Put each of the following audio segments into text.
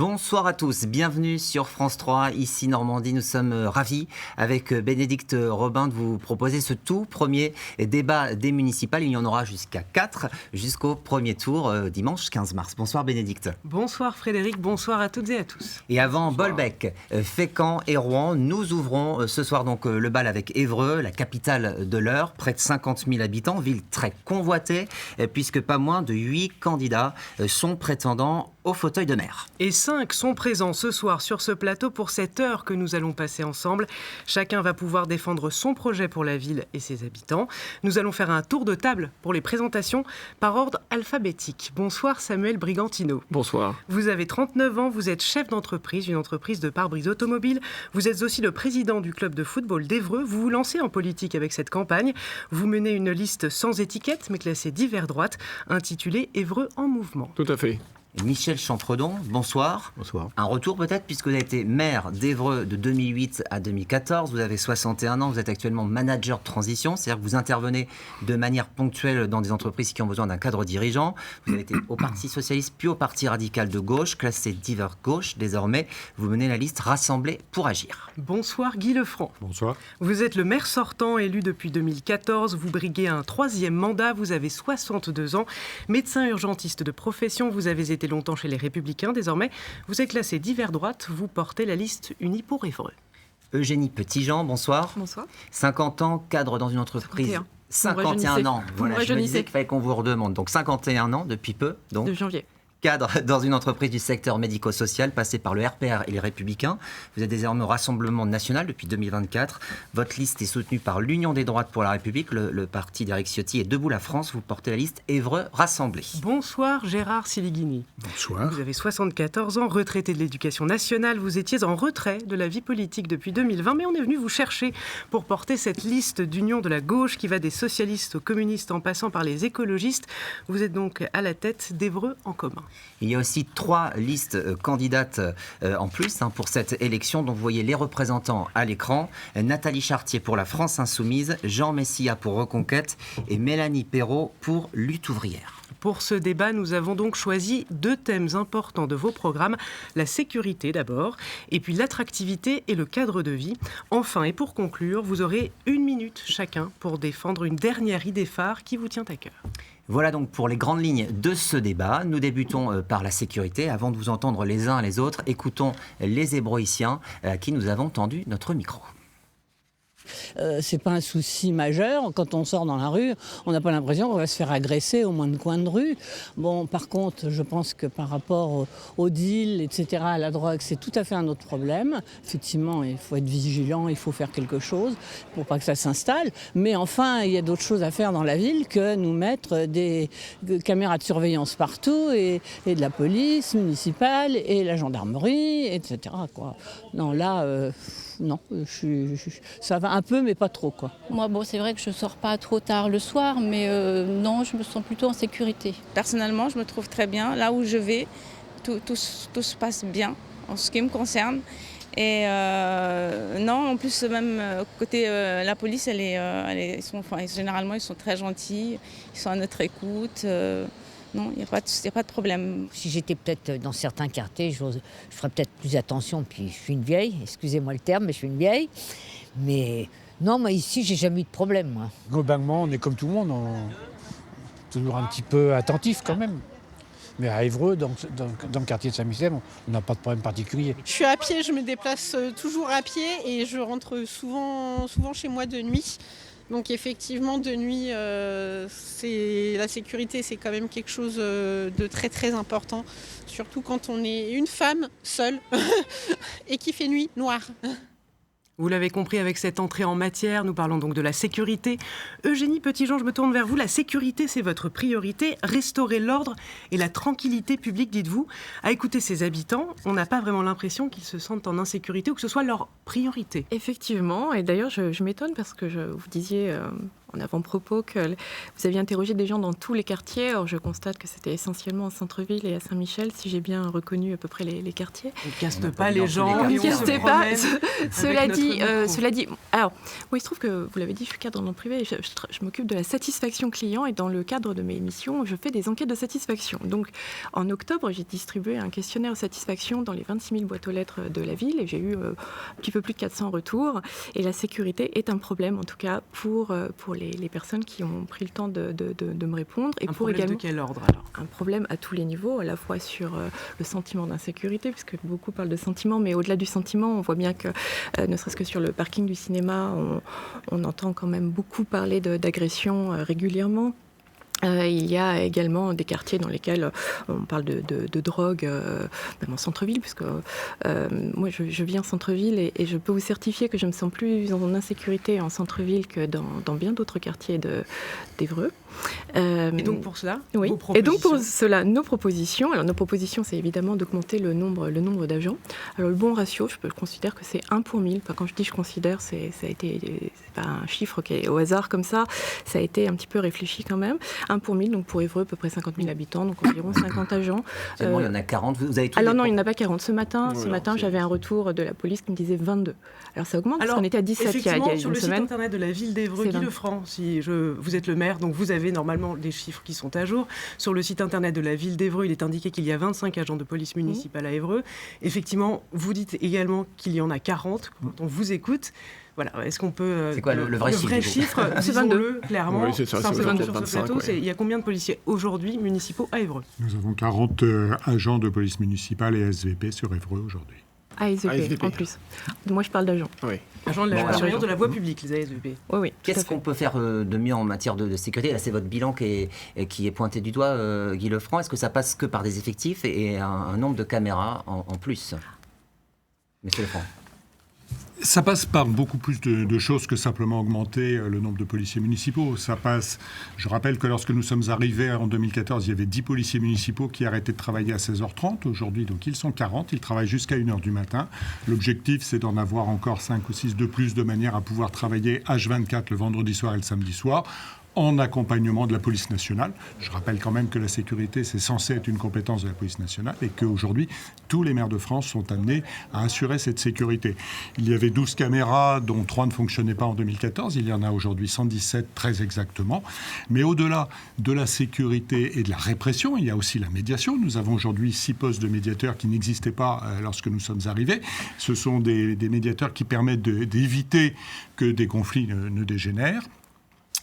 Bonsoir à tous, bienvenue sur France 3, ici Normandie. Nous sommes ravis avec Bénédicte Robin de vous proposer ce tout premier débat des municipales. Il y en aura jusqu'à 4, jusqu'au premier tour dimanche 15 mars. Bonsoir Bénédicte. Bonsoir Frédéric, bonsoir à toutes et à tous. Et avant Bolbec, Fécamp et Rouen, nous ouvrons ce soir donc le bal avec Évreux, la capitale de l'Eure, près de 50 000 habitants, ville très convoitée, puisque pas moins de 8 candidats sont prétendants au fauteuil de maire. Et 5 sont présents ce soir sur ce plateau pour cette heure que nous allons passer ensemble. Chacun va pouvoir défendre son projet pour la ville et ses habitants. Nous allons faire un tour de table pour les présentations par ordre alphabétique. Bonsoir Samuel Brigantino. Bonsoir. Vous avez 39 ans, vous êtes chef d'entreprise, une entreprise de pare-brise automobile. Vous êtes aussi le président du club de football d'Évreux. Vous vous lancez en politique avec cette campagne. Vous menez une liste sans étiquette mais classée divers droite, intitulée Évreux en mouvement. Tout à fait. Michel Champredon, bonsoir. Bonsoir. Un retour peut-être, puisque vous avez été maire d'Évreux de 2008 à 2014. Vous avez 61 ans, vous êtes actuellement manager de transition, c'est-à-dire que vous intervenez de manière ponctuelle dans des entreprises qui ont besoin d'un cadre dirigeant. Vous avez été au Parti Socialiste, puis au Parti Radical de Gauche, classé divers gauche. Désormais, vous menez la liste Rassemblés pour agir. Bonsoir Guy Lefranc. Bonsoir. Vous êtes le maire sortant, élu depuis 2014. Vous briguez un 3e mandat. Vous avez 62 ans. Médecin urgentiste de profession, vous avez été longtemps chez les Républicains. Désormais, vous êtes classé divers droite. Vous portez la liste unie pour Évreux. Eugénie Petitjean, bonsoir. Bonsoir. 50 ans, cadre dans une entreprise. 51 ans. Voilà, je me disais qu'il fallait qu'on vous redemande. Donc 51 ans depuis peu. Donc. De janvier. Cadre dans une entreprise du secteur médico-social, passé par le RPR et les Républicains. Vous êtes désormais au Rassemblement national depuis 2024. Votre liste est soutenue par l'Union des droites pour la République, le parti d'Éric Ciotti et Debout la France. Vous portez la liste Évreux Rassemblés. Bonsoir Gérard Siligini. Bonsoir. Vous avez 74 ans, retraité de l'éducation nationale. Vous étiez en retrait de la vie politique depuis 2020, mais on est venu vous chercher pour porter cette liste d'union de la gauche qui va des socialistes aux communistes en passant par les écologistes. Vous êtes donc à la tête d'Évreux en commun. Il y a aussi 3 listes candidates en plus pour cette élection dont vous voyez les représentants à l'écran. Nathalie Chartier pour la France Insoumise, Jean Messia pour Reconquête et Mélanie Perrot pour Lutte ouvrière. Pour ce débat, nous avons donc choisi 2 thèmes importants de vos programmes. La sécurité d'abord, et puis l'attractivité et le cadre de vie. Enfin, et pour conclure, vous aurez 1 minute chacun pour défendre une dernière idée phare qui vous tient à cœur. Voilà donc pour les grandes lignes de ce débat. Nous débutons par la sécurité. Avant de vous entendre les uns les autres, écoutons les Ébroïciens à qui nous avons tendu notre micro. C'est pas un souci majeur. Quand on sort dans la rue, on n'a pas l'impression qu'on va se faire agresser au moins de coin de rue. Bon, par contre, je pense que par rapport au deal, etc., à la drogue, c'est tout à fait un autre problème. Effectivement, il faut être vigilant, il faut faire quelque chose pour pas que ça s'installe. Mais enfin, il y a d'autres choses à faire dans la ville que nous mettre des caméras de surveillance partout et de la police municipale et la gendarmerie, etc., quoi. Non, là... Non, ça va un peu, mais pas trop, quoi. Moi, c'est vrai que je ne sors pas trop tard le soir, mais non, je me sens plutôt en sécurité. Personnellement, je me trouve très bien. Là où je vais, tout se passe bien, en ce qui me concerne. Et non, en plus, même côté la police, généralement, ils sont très gentils, ils sont à notre écoute. Non, il n'y a pas de problème. Si j'étais peut-être dans certains quartiers, je ferais peut-être plus attention. Puis je suis une vieille, excusez-moi le terme, mais je suis une vieille. Mais non, moi ici, j'ai jamais eu de problème, moi. Globalement, on est comme tout le monde, on est toujours un petit peu attentif quand même. Mais à Évreux, dans le quartier de Saint-Michel, on n'a pas de problème particulier. Je suis à pied, je me déplace toujours à pied et je rentre souvent chez moi de nuit. Donc effectivement, de nuit, la sécurité, c'est quand même quelque chose de très très important. Surtout quand on est une femme seule et qui fait nuit noire. Vous l'avez compris avec cette entrée en matière, nous parlons donc de la sécurité. Eugénie Petitjean, je me tourne vers vous. La sécurité, c'est votre priorité. Restaurer l'ordre et la tranquillité publique, dites-vous. À écouter ces habitants, on n'a pas vraiment l'impression qu'ils se sentent en insécurité ou que ce soit leur priorité. Effectivement, et d'ailleurs je m'étonne parce que vous disiez en avant-propos que vous aviez interrogé des gens dans tous les quartiers. Or, je constate que c'était essentiellement en centre-ville et à Saint-Michel, si j'ai bien reconnu à peu près les quartiers. On ne caste pas les gens. On ne caste pas. Cela dit, alors, moi, il se trouve que, vous l'avez dit, je suis cadre dans le privé et je m'occupe de la satisfaction client, et dans le cadre de mes missions, je fais des enquêtes de satisfaction. Donc, en octobre, j'ai distribué un questionnaire de satisfaction dans les 26 000 boîtes aux lettres de la ville et j'ai eu un petit peu plus de 400 retours. Et la sécurité est un problème, en tout cas, pour les personnes qui ont pris le temps de me répondre. Et un pour problème également, de quel ordre alors? Un problème à tous les niveaux, à la fois sur le sentiment d'insécurité, puisque beaucoup parlent de sentiment, mais au-delà du sentiment, on voit bien que, ne serait-ce que sur le parking du cinéma, on entend quand même beaucoup parler d'agressions régulièrement. Il y a également des quartiers dans lesquels on parle de drogue, même en centre-ville, puisque moi je vis en centre-ville et je peux vous certifier que je me sens plus en insécurité en centre-ville que dans bien d'autres quartiers d'Évreux. Et donc pour cela, oui. vos propositions. Et donc pour cela, nos propositions, c'est évidemment d'augmenter le nombre d'agents. Alors le bon ratio, je considère que c'est 1 pour 1000. Enfin, quand je dis je considère, c'est pas un chiffre qui est au hasard comme ça. Ça a été un petit peu réfléchi quand même. 1 pour 1000, donc pour Évreux, à peu près 50 000 habitants, donc environ 50 agents. Seulement, il y en a 40. Vous avez alors non, il n'y en a pas 40. Ce matin, j'avais un retour de la police qui me disait 22. Alors ça augmente, parce qu'on était à 17 il y a une semaine. Sur le site internet de la ville d'Évreux, Guy Lefranc, vous êtes le maire, donc vous avez normalement des chiffres qui sont à jour. Sur le site internet de la ville d'Évreux, il est indiqué qu'il y a 25 agents de police municipale à Évreux. Effectivement, vous dites également qu'il y en a 40 quand on vous écoute. Voilà, est-ce qu'on peut... c'est quoi le vrai chiffre? C'est 22, clairement. Oui, c'est ça, c'est 22 sur ce plateau. Il y a combien de policiers aujourd'hui municipaux à Évreux? Nous avons 40 agents de police municipale et SVP sur Évreux aujourd'hui. ASVP en plus. Moi, je parle d'agents. Oui. Agents de la voie publique, les ASVP. Oui. Qu'est-ce qu'on peut faire de mieux en matière de sécurité? Là, c'est votre bilan qui est pointé du doigt, Guy Lefranc. Est-ce que ça passe que par des effectifs et un nombre de caméras en plus? Monsieur Lefranc. Ça passe par beaucoup plus de choses que simplement augmenter le nombre de policiers municipaux. Ça passe, je rappelle que lorsque nous sommes arrivés en 2014, il y avait 10 policiers municipaux qui arrêtaient de travailler à 16h30. Aujourd'hui, donc, ils sont 40. Ils travaillent jusqu'à 1h du matin. L'objectif, c'est d'en avoir encore 5 ou 6 de plus de manière à pouvoir travailler H24 le vendredi soir et le samedi soir, en accompagnement de la police nationale. Je rappelle quand même que la sécurité, c'est censé être une compétence de la police nationale et qu'aujourd'hui, tous les maires de France sont amenés à assurer cette sécurité. Il y avait 12 caméras, dont 3 ne fonctionnaient pas en 2014. Il y en a aujourd'hui 117, très exactement. Mais au-delà de la sécurité et de la répression, il y a aussi la médiation. Nous avons aujourd'hui 6 postes de médiateurs qui n'existaient pas lorsque nous sommes arrivés. Ce sont des médiateurs qui permettent d'éviter que des conflits ne dégénèrent.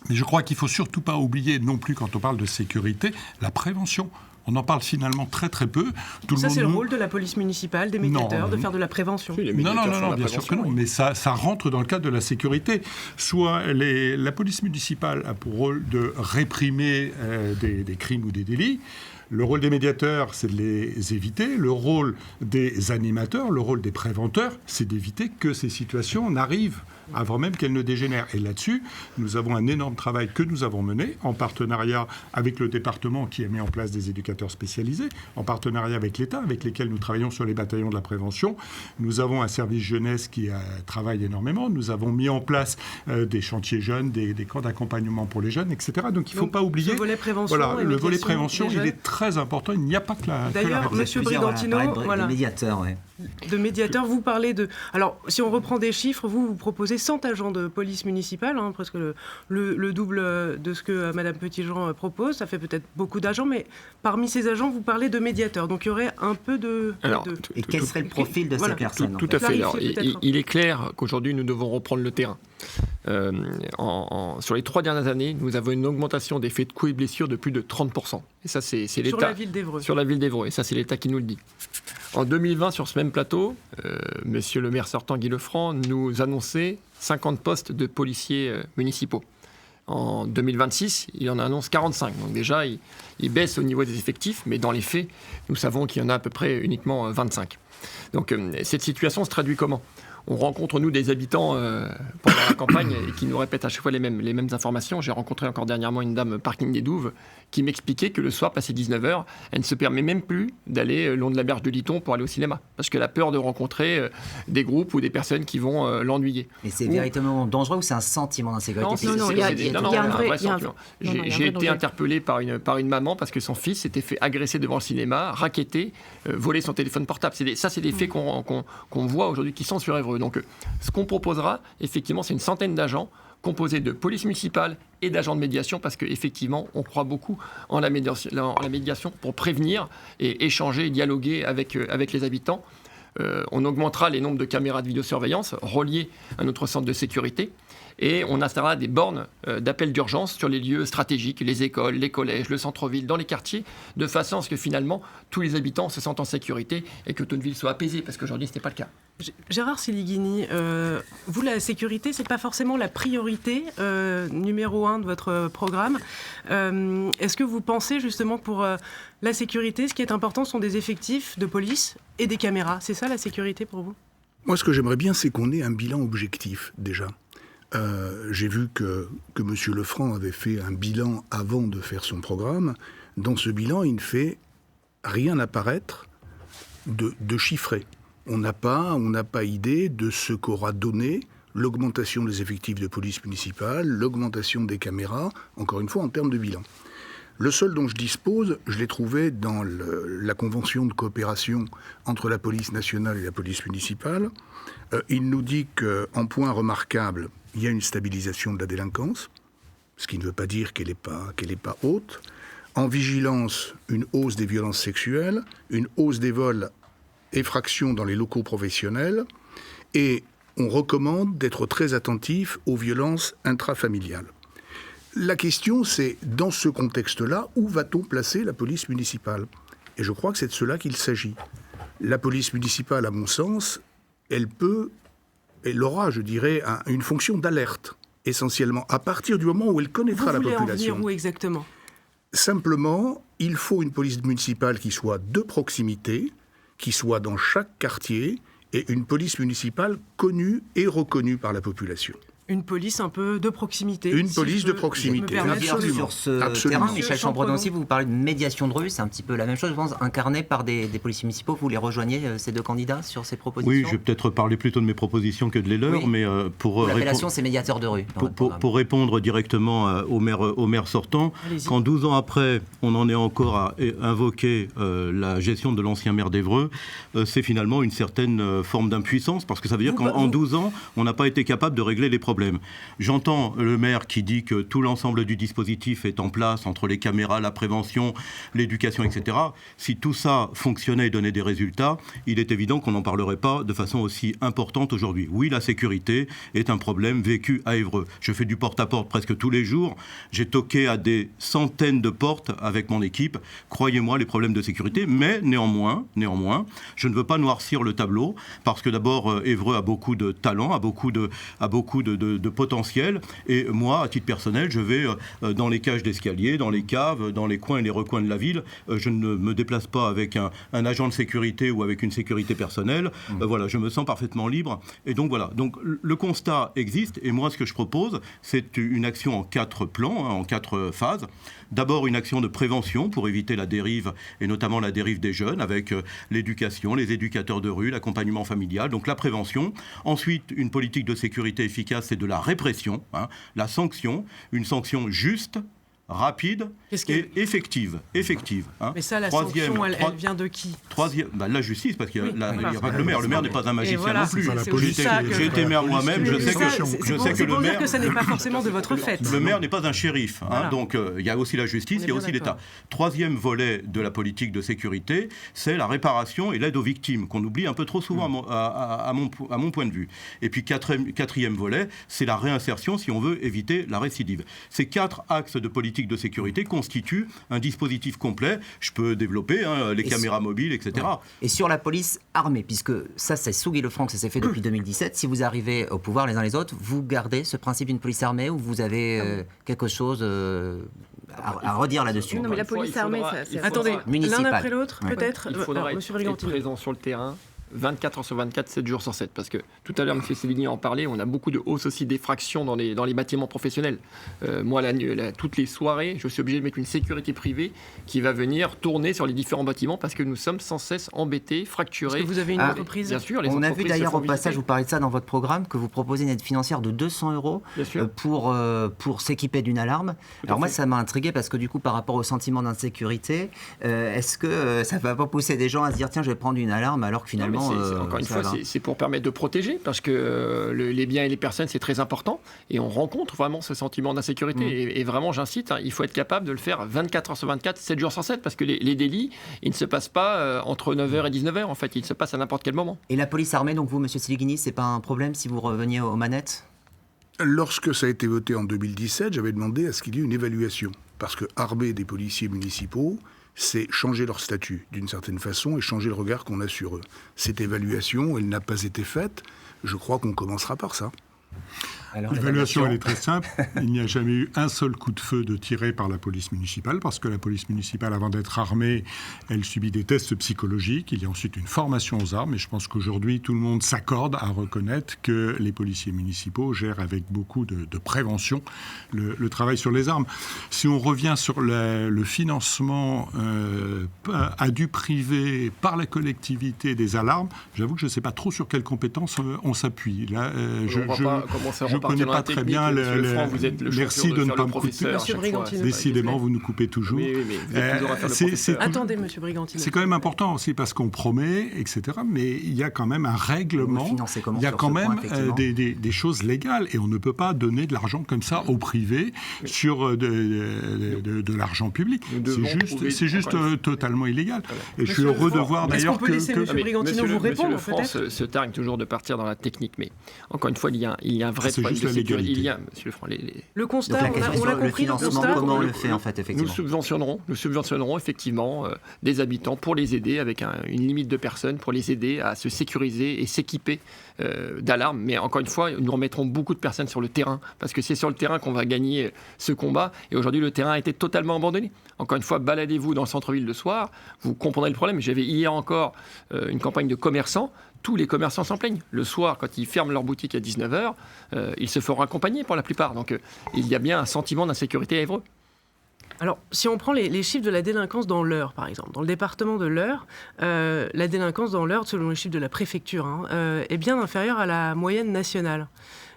Mais je crois qu'il ne faut surtout pas oublier non plus, quand on parle de sécurité, la prévention. On en parle finalement très très peu. C'est le rôle de la police municipale, des médiateurs, de faire de la prévention. Non, bien sûr que non. Mais ça rentre dans le cadre de la sécurité. Soit la police municipale a pour rôle de réprimer des crimes ou des délits. Le rôle des médiateurs, c'est de les éviter. Le rôle des animateurs, le rôle des préventeurs, c'est d'éviter que ces situations n'arrivent avant même qu'elles ne dégénèrent. Et là-dessus, nous avons un énorme travail que nous avons mené en partenariat avec le département qui a mis en place des éducateurs spécialisés, en partenariat avec l'État, avec lesquels nous travaillons sur les bataillons de la prévention. Nous avons un service jeunesse qui travaille énormément. Nous avons mis en place des chantiers jeunes, des camps d'accompagnement pour les jeunes, etc. Donc il ne faut pas oublier... Le volet prévention, le volet prévention, il est très important. Il n'y a pas que la... D'ailleurs, M. Brigantino, de médiateurs, vous parlez de... Alors, si on reprend des chiffres, vous proposez 100 agents de police municipale, presque le double de ce que Mme Petitjean propose. Ça fait peut-être beaucoup d'agents, mais parmi ces agents, vous parlez de médiateurs. Donc, il y aurait un peu de... Et quel serait le profil de ces personnes? Tout à fait. Alors, il est clair qu'aujourd'hui, nous devons reprendre le terrain. Sur les 3 dernières années, nous avons une augmentation des faits de coups et blessures de plus de 30%. Et ça, c'est l'État. Sur la ville d'Évreux. Sur la ville d'Évreux. Et ça, c'est l'État qui nous le dit. En 2020, sur ce même plateau, monsieur le maire sortant Guy Lefranc nous annonçait 50 postes de policiers municipaux. En 2026, il en annonce 45. Donc déjà, il baisse au niveau des effectifs, mais dans les faits, nous savons qu'il y en a à peu près uniquement 25. Donc cette situation se traduit comment ? on rencontre, nous, des habitants pendant la campagne et qui nous répètent à chaque fois les mêmes informations. J'ai rencontré encore dernièrement une dame parking des Douves qui m'expliquait que le soir, passé 19h, elle ne se permet même plus d'aller le long de la berge de Lytton pour aller au cinéma. Parce qu'elle a peur de rencontrer des groupes ou des personnes qui vont l'ennuyer. Et c'est véritablement dangereux ou c'est un sentiment d'insécurité? Non, il y a un vrai sentiment. J'ai été interpellé par une maman parce que son fils s'était fait agresser devant le cinéma, racketté, voler son téléphone portable. C'est des faits qu'on voit aujourd'hui qui sont sur Évreux. Donc, ce qu'on proposera, effectivement, c'est une centaine d'agents composés de police municipale et d'agents de médiation, parce qu'effectivement, on croit beaucoup en la médiation pour prévenir et échanger et dialoguer avec les habitants. On augmentera les nombres de caméras de vidéosurveillance reliées à notre centre de sécurité. Et on installera des bornes d'appel d'urgence sur les lieux stratégiques, les écoles, les collèges, le centre-ville, dans les quartiers, de façon à ce que finalement tous les habitants se sentent en sécurité et que toute ville soit apaisée, parce qu'aujourd'hui ce n'est pas le cas. Gérard Silighini, vous, la sécurité, ce n'est pas forcément la priorité numéro 1 de votre programme. Est-ce que vous pensez justement pour la sécurité, ce qui est important sont des effectifs de police et des caméras? C'est ça la sécurité pour vous? Moi, ce que j'aimerais bien, c'est qu'on ait un bilan objectif déjà. J'ai vu que M. Lefranc avait fait un bilan avant de faire son programme. Dans ce bilan, il ne fait rien apparaître de chiffré. On n'a pas idée de ce qu'aura donné l'augmentation des effectifs de police municipale, l'augmentation des caméras, encore une fois en termes de bilan. Le seul dont je dispose, je l'ai trouvé dans la convention de coopération entre la police nationale et la police municipale. Il nous dit qu'en point remarquable, il y a une stabilisation de la délinquance, ce qui ne veut pas dire qu'elle n'est pas haute. En vigilance, une hausse des violences sexuelles, une hausse des vols, effractions dans les locaux professionnels, et on recommande d'être très attentif aux violences intrafamiliales. La question, c'est, dans ce contexte-là, où va-t-on placer la police municipale? Et je crois que c'est de cela qu'il s'agit. La police municipale, à mon sens, elle aura, je dirais, une fonction d'alerte, essentiellement, à partir du moment où elle connaîtra la population. Vous voulez en venir où exactement? Simplement, il faut une police municipale qui soit de proximité, qui soit dans chaque quartier, et une police municipale connue et reconnue par la population. Une police un peu de proximité. Une police de proximité, absolument. Sur ce terrain, Michel Chambredon aussi, vous parlez de médiation de rue, c'est un petit peu la même chose, je pense, incarnée par des policiers municipaux. Vous les rejoignez, ces deux candidats, sur ces propositions? Oui, je vais peut-être parler plutôt de mes propositions que de les leurs, mais pour... L'appellation, c'est médiateur de rue. Pour répondre directement au maire sortant, quand 12 ans après, on en est encore à invoquer la gestion de l'ancien maire d'Évreux, c'est finalement une certaine forme d'impuissance, parce que ça veut dire qu'en 12 ans, on n'a pas été capable de régler les problèmes. J'entends le maire qui dit que tout l'ensemble du dispositif est en place, entre les caméras, la prévention, l'éducation, etc. Si tout ça fonctionnait et donnait des résultats, il est évident qu'on n'en parlerait pas de façon aussi importante aujourd'hui. Oui, la sécurité est un problème vécu à Évreux. Je fais du porte-à-porte presque tous les jours. J'ai toqué à des centaines de portes avec mon équipe. Croyez-moi, les problèmes de sécurité. Mais néanmoins, je ne veux pas noircir le tableau, parce que d'abord, Évreux a beaucoup de talent, a beaucoup de potentiel, et moi, à titre personnel, je vais dans les cages d'escalier, dans les caves, dans les coins et les recoins de la ville. Je ne me déplace pas avec un agent de sécurité ou avec une sécurité personnelle. Voilà, je me sens parfaitement libre. Et donc voilà, donc le constat existe, et moi, ce que je propose, c'est une action en 4 plans, en 4 phases. D'abord, une action de prévention pour éviter la dérive, et notamment la dérive des jeunes, avec l'éducation, les éducateurs de rue, l'accompagnement familial, donc la prévention. Ensuite, une politique de sécurité efficace, c'est de la répression, la sanction, une sanction juste, rapide et effective. Mais ça, la sanction, elle vient de qui? La justice, parce qu'il n'y a pas que le maire. Le maire n'est pas un magicien voilà, non plus. J'ai été maire moi-même, je sais que le maire... que ça n'est pas forcément de votre fait. Le maire n'est pas un shérif. Donc il y a aussi la justice, il y a aussi l'État. Troisième volet de la politique de sécurité, c'est la réparation et l'aide aux victimes, qu'on oublie un peu trop souvent à mon point de vue. Et puis quatrième volet, c'est la réinsertion si on veut éviter la récidive. Ces 4 axes de politique de sécurité constituent un dispositif complet. Je peux développer les caméras mobiles, etc. Ouais. Et sur la police armée, puisque ça, c'est sous Guy Lefranc que ça s'est fait depuis 2017, si vous arrivez au pouvoir les uns les autres, vous gardez ce principe d'une police armée ou vous avez quelque chose à redire là-dessus? Non, mais la police armée, Attendez, l'un après l'autre, peut-être. Il faudra être présent sur le terrain, 24 heures sur 24, 7 jours sur 7. Parce que tout à l'heure, M. Sévigny en parlait, on a beaucoup de hausses aussi d'effractions dans les bâtiments professionnels. Moi, toutes les soirées, je suis obligé de mettre une sécurité privée qui va venir tourner sur les différents bâtiments parce que nous sommes sans cesse embêtés, fracturés. Est-ce que vous avez une entreprise ? Bien sûr, on a vu d'ailleurs au passage, vous parlez de ça dans votre programme, que vous proposez une aide financière de 200 € pour s'équiper d'une alarme. Alors moi, ça m'a intrigué parce que du coup, par rapport au sentiment d'insécurité, est-ce que ça ne va pas pousser des gens à se dire tiens, je vais prendre une alarme alors que finalement... encore une fois, c'est pour permettre de protéger parce que les biens et les personnes, c'est très important et on rencontre vraiment ce sentiment d'insécurité. Et vraiment, j'incite, il faut être capable de le faire 24 heures sur 24, 7 jours sur 7 parce que les délits, ils ne se passent pas entre 9h et 19h en fait, ils se passent à n'importe quel moment. Et la police armée, donc vous, M. Sévigny, c'est pas un problème si vous reveniez aux manettes ? Lorsque ça a été voté en 2017, j'avais demandé à ce qu'il y ait une évaluation. Parce que armer des policiers municipaux, c'est changer leur statut d'une certaine façon et changer le regard qu'on a sur eux. Cette évaluation, elle n'a pas été faite. Je crois qu'on commencera par ça. L'évaluation, elle est très simple. Il n'y a jamais eu un seul coup de feu de tiré par la police municipale, parce que la police municipale, avant d'être armée, elle subit des tests psychologiques. Il y a ensuite une formation aux armes. Et je pense qu'aujourd'hui, tout le monde s'accorde à reconnaître que les policiers municipaux gèrent avec beaucoup de prévention le travail sur les armes. Si on revient sur le financement à du privé par la collectivité des alarmes, j'avoue que je ne sais pas trop sur quelles compétences on s'appuie. Là, je ne connais pas très bien merci de ne pas me couper. Décidément, vous nous coupez toujours. Attendez, M. Brigantine. C'est quand même important aussi parce qu'on promet, etc. Mais il y a quand même un règlement. Il y a quand même des choses légales. Et on ne peut pas donner de l'argent comme ça au privé sur de l'argent public. C'est juste totalement illégal. Et je suis heureux de voir d'ailleurs que... Est-ce qu'on peut laisser M. Brigantino vous répondre, peut-être ? Se targue toujours de partir dans la technique. Mais encore une fois, il y a un vrai problème de sécurité. Il y a, monsieur Lefranc, le constat, on l'a compris, le constat. Comment on le fait, en fait, effectivement ? Nous subventionnerons effectivement des habitants pour les aider avec une limite de personnes, pour les aider à se sécuriser et s'équiper d'alarmes. Mais encore une fois, nous remettrons beaucoup de personnes sur le terrain, parce que c'est sur le terrain qu'on va gagner ce combat. Et aujourd'hui, le terrain a été totalement abandonné. Encore une fois, baladez-vous dans le centre-ville le soir, vous comprendrez le problème. J'avais hier encore une campagne de commerçants. Tous les commerçants s'en plaignent. Le soir, quand ils ferment leur boutique à 19h, ils se feront accompagner pour la plupart. Donc il y a bien un sentiment d'insécurité à Évreux. Alors, si on prend les chiffres de la délinquance dans l'Eure, par exemple, dans le département de l'Eure, la délinquance dans l'Eure, selon les chiffres de la préfecture, est bien inférieure à la moyenne nationale.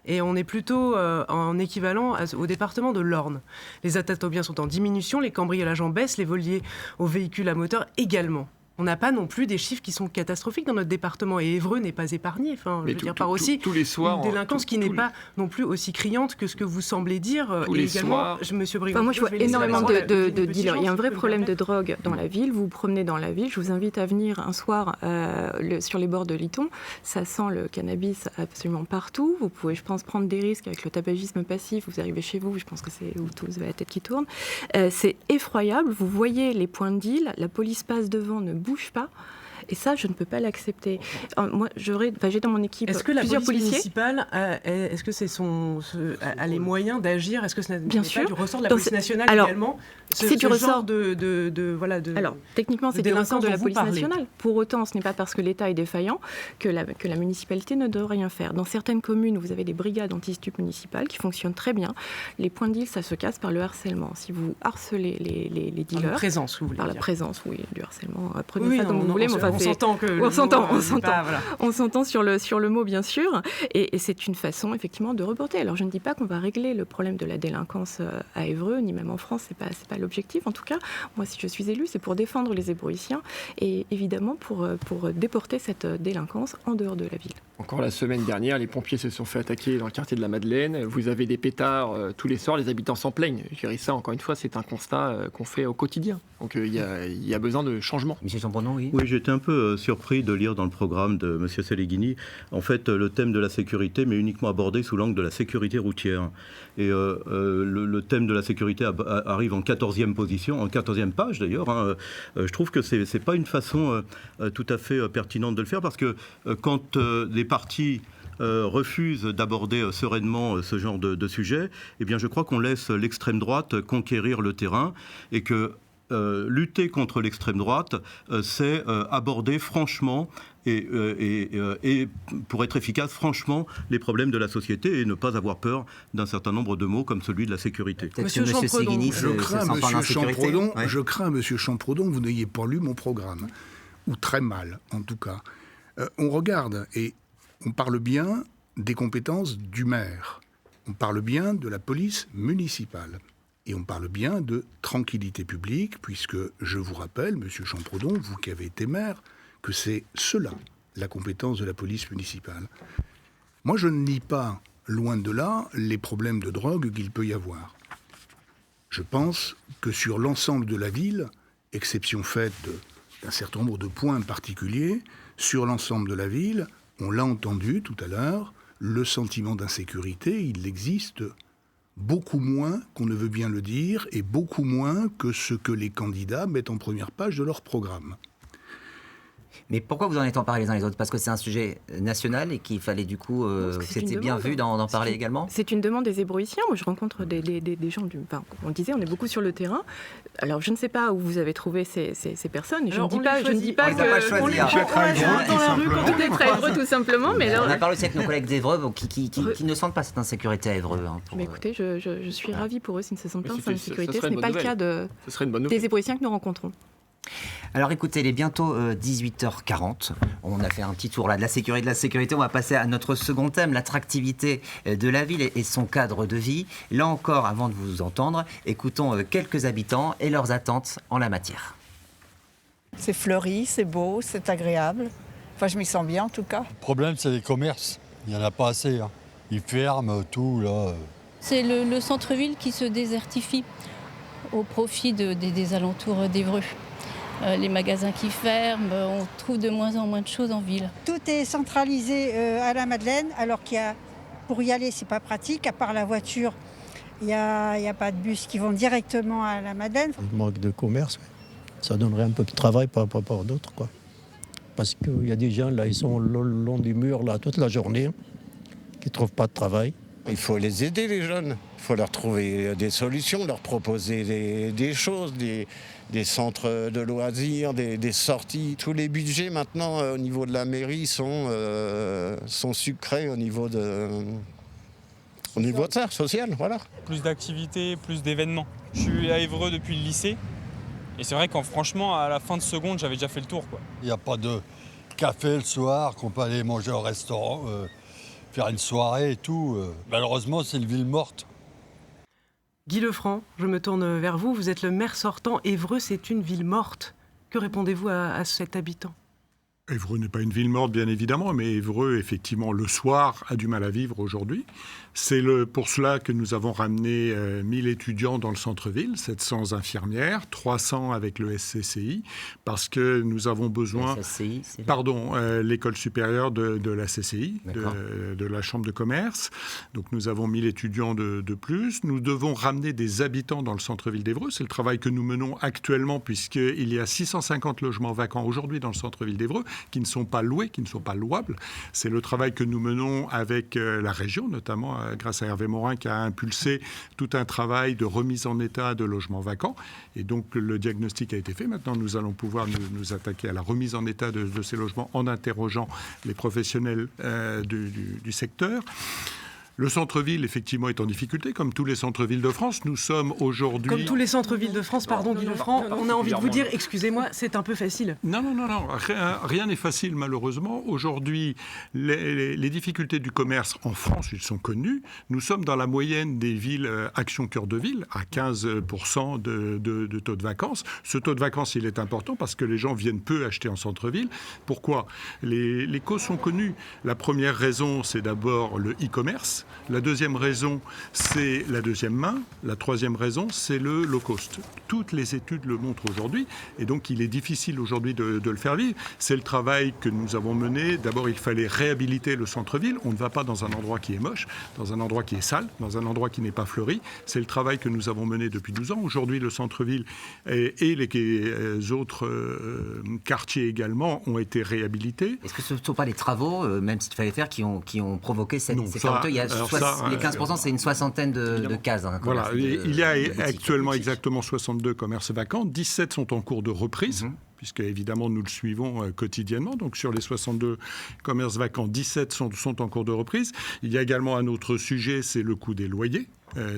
Et on est plutôt en équivalent au département de l'Orne. Les atteintes aux biens sont en diminution, les cambriolages en baisse, les vols liés aux véhicules à moteur également. On n'a pas non plus des chiffres qui sont catastrophiques dans notre département. Et Évreux n'est pas épargné. Enfin, je veux dire, par aussi tous les soirs, une délinquance qui n'est pas non plus aussi criante que ce que vous semblez dire. Tous les soirs. Monsieur Brigantine, moi, je vois énormément de dealers. Il y a un vrai problème de drogue dans la ville. Vous vous promenez dans la ville. Je vous invite à venir un soir sur les bords de Lyton. Ça sent le cannabis absolument partout. Vous pouvez, je pense, prendre des risques avec le tabagisme passif. Vous arrivez chez vous, je pense que c'est où vous avez la tête qui tourne. C'est effroyable. Vous voyez les points de deal. La police passe devant, ne bouge pas. Et ça, je ne peux pas l'accepter. Moi, j'ai dans mon équipe plusieurs policiers. Municipale, est-ce que a les moyens d'agir ? Est-ce que ce n'est pas du ressort de la police nationale également ? C'est du ressort Alors, techniquement, c'est du ressort de la police nationale. Pour autant, ce n'est pas parce que l'État est défaillant que la municipalité ne doit rien faire. Dans certaines communes, vous avez des brigades anti-stup municipales qui fonctionnent très bien. Les points de deal, ça se casse par le harcèlement. Si vous harcelez les dealers... Par la présence, vous voulez dire. Par la présence, oui, du harcèlement. Prenez ça comme vous voulez, mais enfin, on s'entend que on s'entend sur le mot, bien sûr, et c'est une façon effectivement de reporter. Alors je ne dis pas qu'on va régler le problème de la délinquance à Évreux, ni même en France, c'est pas l'objectif. En tout cas, moi, si je suis élue, c'est pour défendre les Ébroïciens et évidemment pour déporter cette délinquance en dehors de la ville. Encore la semaine dernière, les pompiers se sont fait attaquer dans le quartier de la Madeleine. Vous avez des pétards tous les soirs, les habitants s'en plaignent. Je dirais ça, encore une fois, c'est un constat qu'on fait au quotidien. Donc il y a besoin de changement. Michel Chambrandon, oui. Oui, j'étais un peu surpris de lire dans le programme de M. Sévigny, en fait, le thème de la sécurité, mais uniquement abordé sous l'angle de la sécurité routière. Et le thème de la sécurité arrive en 14e position, en 14e page d'ailleurs. Je trouve que c'est pas une façon tout à fait pertinente de le faire, parce que quand les partis refusent d'aborder sereinement ce genre de sujet, eh bien je crois qu'on laisse l'extrême droite conquérir le terrain et que lutter contre l'extrême droite, c'est aborder franchement et pour être efficace, franchement, les problèmes de la société et ne pas avoir peur d'un certain nombre de mots comme celui de la sécurité. Monsieur Seguini, je crains, Monsieur Champroudhon, que vous n'ayez pas lu mon programme, ou très mal, en tout cas. On regarde et on parle bien des compétences du maire. On parle bien de la police municipale. Et on parle bien de tranquillité publique, puisque je vous rappelle, Monsieur Champroudhon, vous qui avez été maire, que c'est cela, la compétence de la police municipale. Moi, je ne nie pas, loin de là, les problèmes de drogue qu'il peut y avoir. Je pense que sur l'ensemble de la ville, exception faite d'un certain nombre de points particuliers, sur l'ensemble de la ville, on l'a entendu tout à l'heure, le sentiment d'insécurité, il existe beaucoup moins qu'on ne veut bien le dire, et beaucoup moins que ce que les candidats mettent en première page de leur programme. Mais pourquoi vous en êtes en parlé les uns les autres? Parce que c'est un sujet national et qu'il fallait du coup, c'était bien vu d'en parler également. C'est une demande des Hébroïciens. Moi, je rencontre des gens enfin, on le disait, on est beaucoup sur le terrain. Alors, je ne sais pas où vous avez trouvé ces personnes. Et je ne dis pas qu'on les prend dans la rue quand on est près d'Évreux, tout simplement. Mais on a parlé aussi avec nos collègues d'Évreux qui ne sentent pas cette insécurité à Évreux. Mais écoutez, je suis ravie pour eux s'ils ne se sentent pas en insécurité. Ce n'est pas le cas des Hébroïciens que nous rencontrons. Alors écoutez, il est bientôt 18h40. On a fait un petit tour là de la sécurité. On va passer à notre second thème, l'attractivité de la ville et son cadre de vie. Là encore, avant de vous entendre, écoutons quelques habitants et leurs attentes en la matière. C'est fleuri, c'est beau, c'est agréable. Enfin, je m'y sens bien en tout cas. Le problème, c'est les commerces. Il n'y en a pas assez. Ils ferment tout là. C'est le centre-ville qui se désertifie au profit des alentours d'Évreux. Les magasins qui ferment, on trouve de moins en moins de choses en ville. Tout est centralisé à la Madeleine, alors pour y aller, c'est pas pratique. À part la voiture, il n'y a pas de bus qui vont directement à la Madeleine. Il manque de commerce, ça donnerait un peu de travail par rapport à d'autres, quoi. Parce qu'il y a des gens, là, ils sont le long du mur, là, toute la journée, qui ne trouvent pas de travail. Il faut les aider, les jeunes. Il faut leur trouver des solutions, leur proposer des choses, des centres de loisirs, des sorties. Tous les budgets, maintenant, au niveau de la mairie, sont sucrés au niveau de ça, social, voilà. Plus d'activités, plus d'événements. Je suis à Évreux depuis le lycée. Et c'est vrai qu'en franchement, à la fin de seconde, j'avais déjà fait le tour, quoi. Il n'y a pas de café le soir, qu'on peut aller manger au restaurant, faire une soirée et tout. Malheureusement, c'est une ville morte. Guy Lefranc, je me tourne vers vous. Vous êtes le maire sortant. Évreux, c'est une ville morte. Que répondez-vous à cet habitant ? Évreux n'est pas une ville morte, bien évidemment, mais Évreux, effectivement, le soir, a du mal à vivre aujourd'hui. C'est pour cela que nous avons ramené 1000 étudiants dans le centre-ville, 700 infirmières, 300 avec le SCCI, parce que nous avons besoin... SCCI, c'est l'école supérieure de la CCI, de la Chambre de commerce. Donc nous avons 1000 étudiants de plus. Nous devons ramener des habitants dans le centre-ville d'Évreux. C'est le travail que nous menons actuellement, puisqu'il y a 650 logements vacants aujourd'hui dans le centre-ville d'Évreux, qui ne sont pas loués, qui ne sont pas louables. C'est le travail que nous menons avec la région, notamment grâce à Hervé Morin, qui a impulsé tout un travail de remise en état de logements vacants. Et donc le diagnostic a été fait. Maintenant, nous allons pouvoir nous attaquer à la remise en état de ces logements en interrogeant les professionnels du secteur. Le centre-ville, effectivement, est en difficulté, comme tous les centres-villes de France. Nous sommes aujourd'hui... Comme tous les centres-villes de France, pardon, Guy Lefranc, on a envie de vous dire, excusez-moi, c'est un peu facile. Non, rien n'est facile, malheureusement. Aujourd'hui, les difficultés du commerce en France, ils sont connus. Nous sommes dans la moyenne des villes Action Cœur de Ville, à 15% de taux de vacances. Ce taux de vacances, il est important parce que les gens viennent peu acheter en centre-ville. Pourquoi ? Les causes sont connues. La première raison, c'est d'abord le e-commerce. La deuxième raison, c'est la deuxième main. La troisième raison, c'est le low cost. Toutes les études le montrent aujourd'hui. Et donc, il est difficile aujourd'hui de le faire vivre. C'est le travail que nous avons mené. D'abord, il fallait réhabiliter le centre-ville. On ne va pas dans un endroit qui est moche, dans un endroit qui est sale, dans un endroit qui n'est pas fleuri. C'est le travail que nous avons mené depuis 12 ans. Aujourd'hui, le centre-ville et les autres quartiers également ont été réhabilités. Est-ce que ce ne sont pas les travaux, même s'il fallait faire, qui ont provoqué ces fermetures ? les 15%, c'est une soixantaine de cases. Hein, voilà, il y a actuellement exactement 62 commerces vacants, 17 sont en cours de reprise. Puisque évidemment nous le suivons quotidiennement. Donc sur les 62 commerces vacants, 17 sont en cours de reprise. Il y a également un autre sujet, c'est le coût des loyers.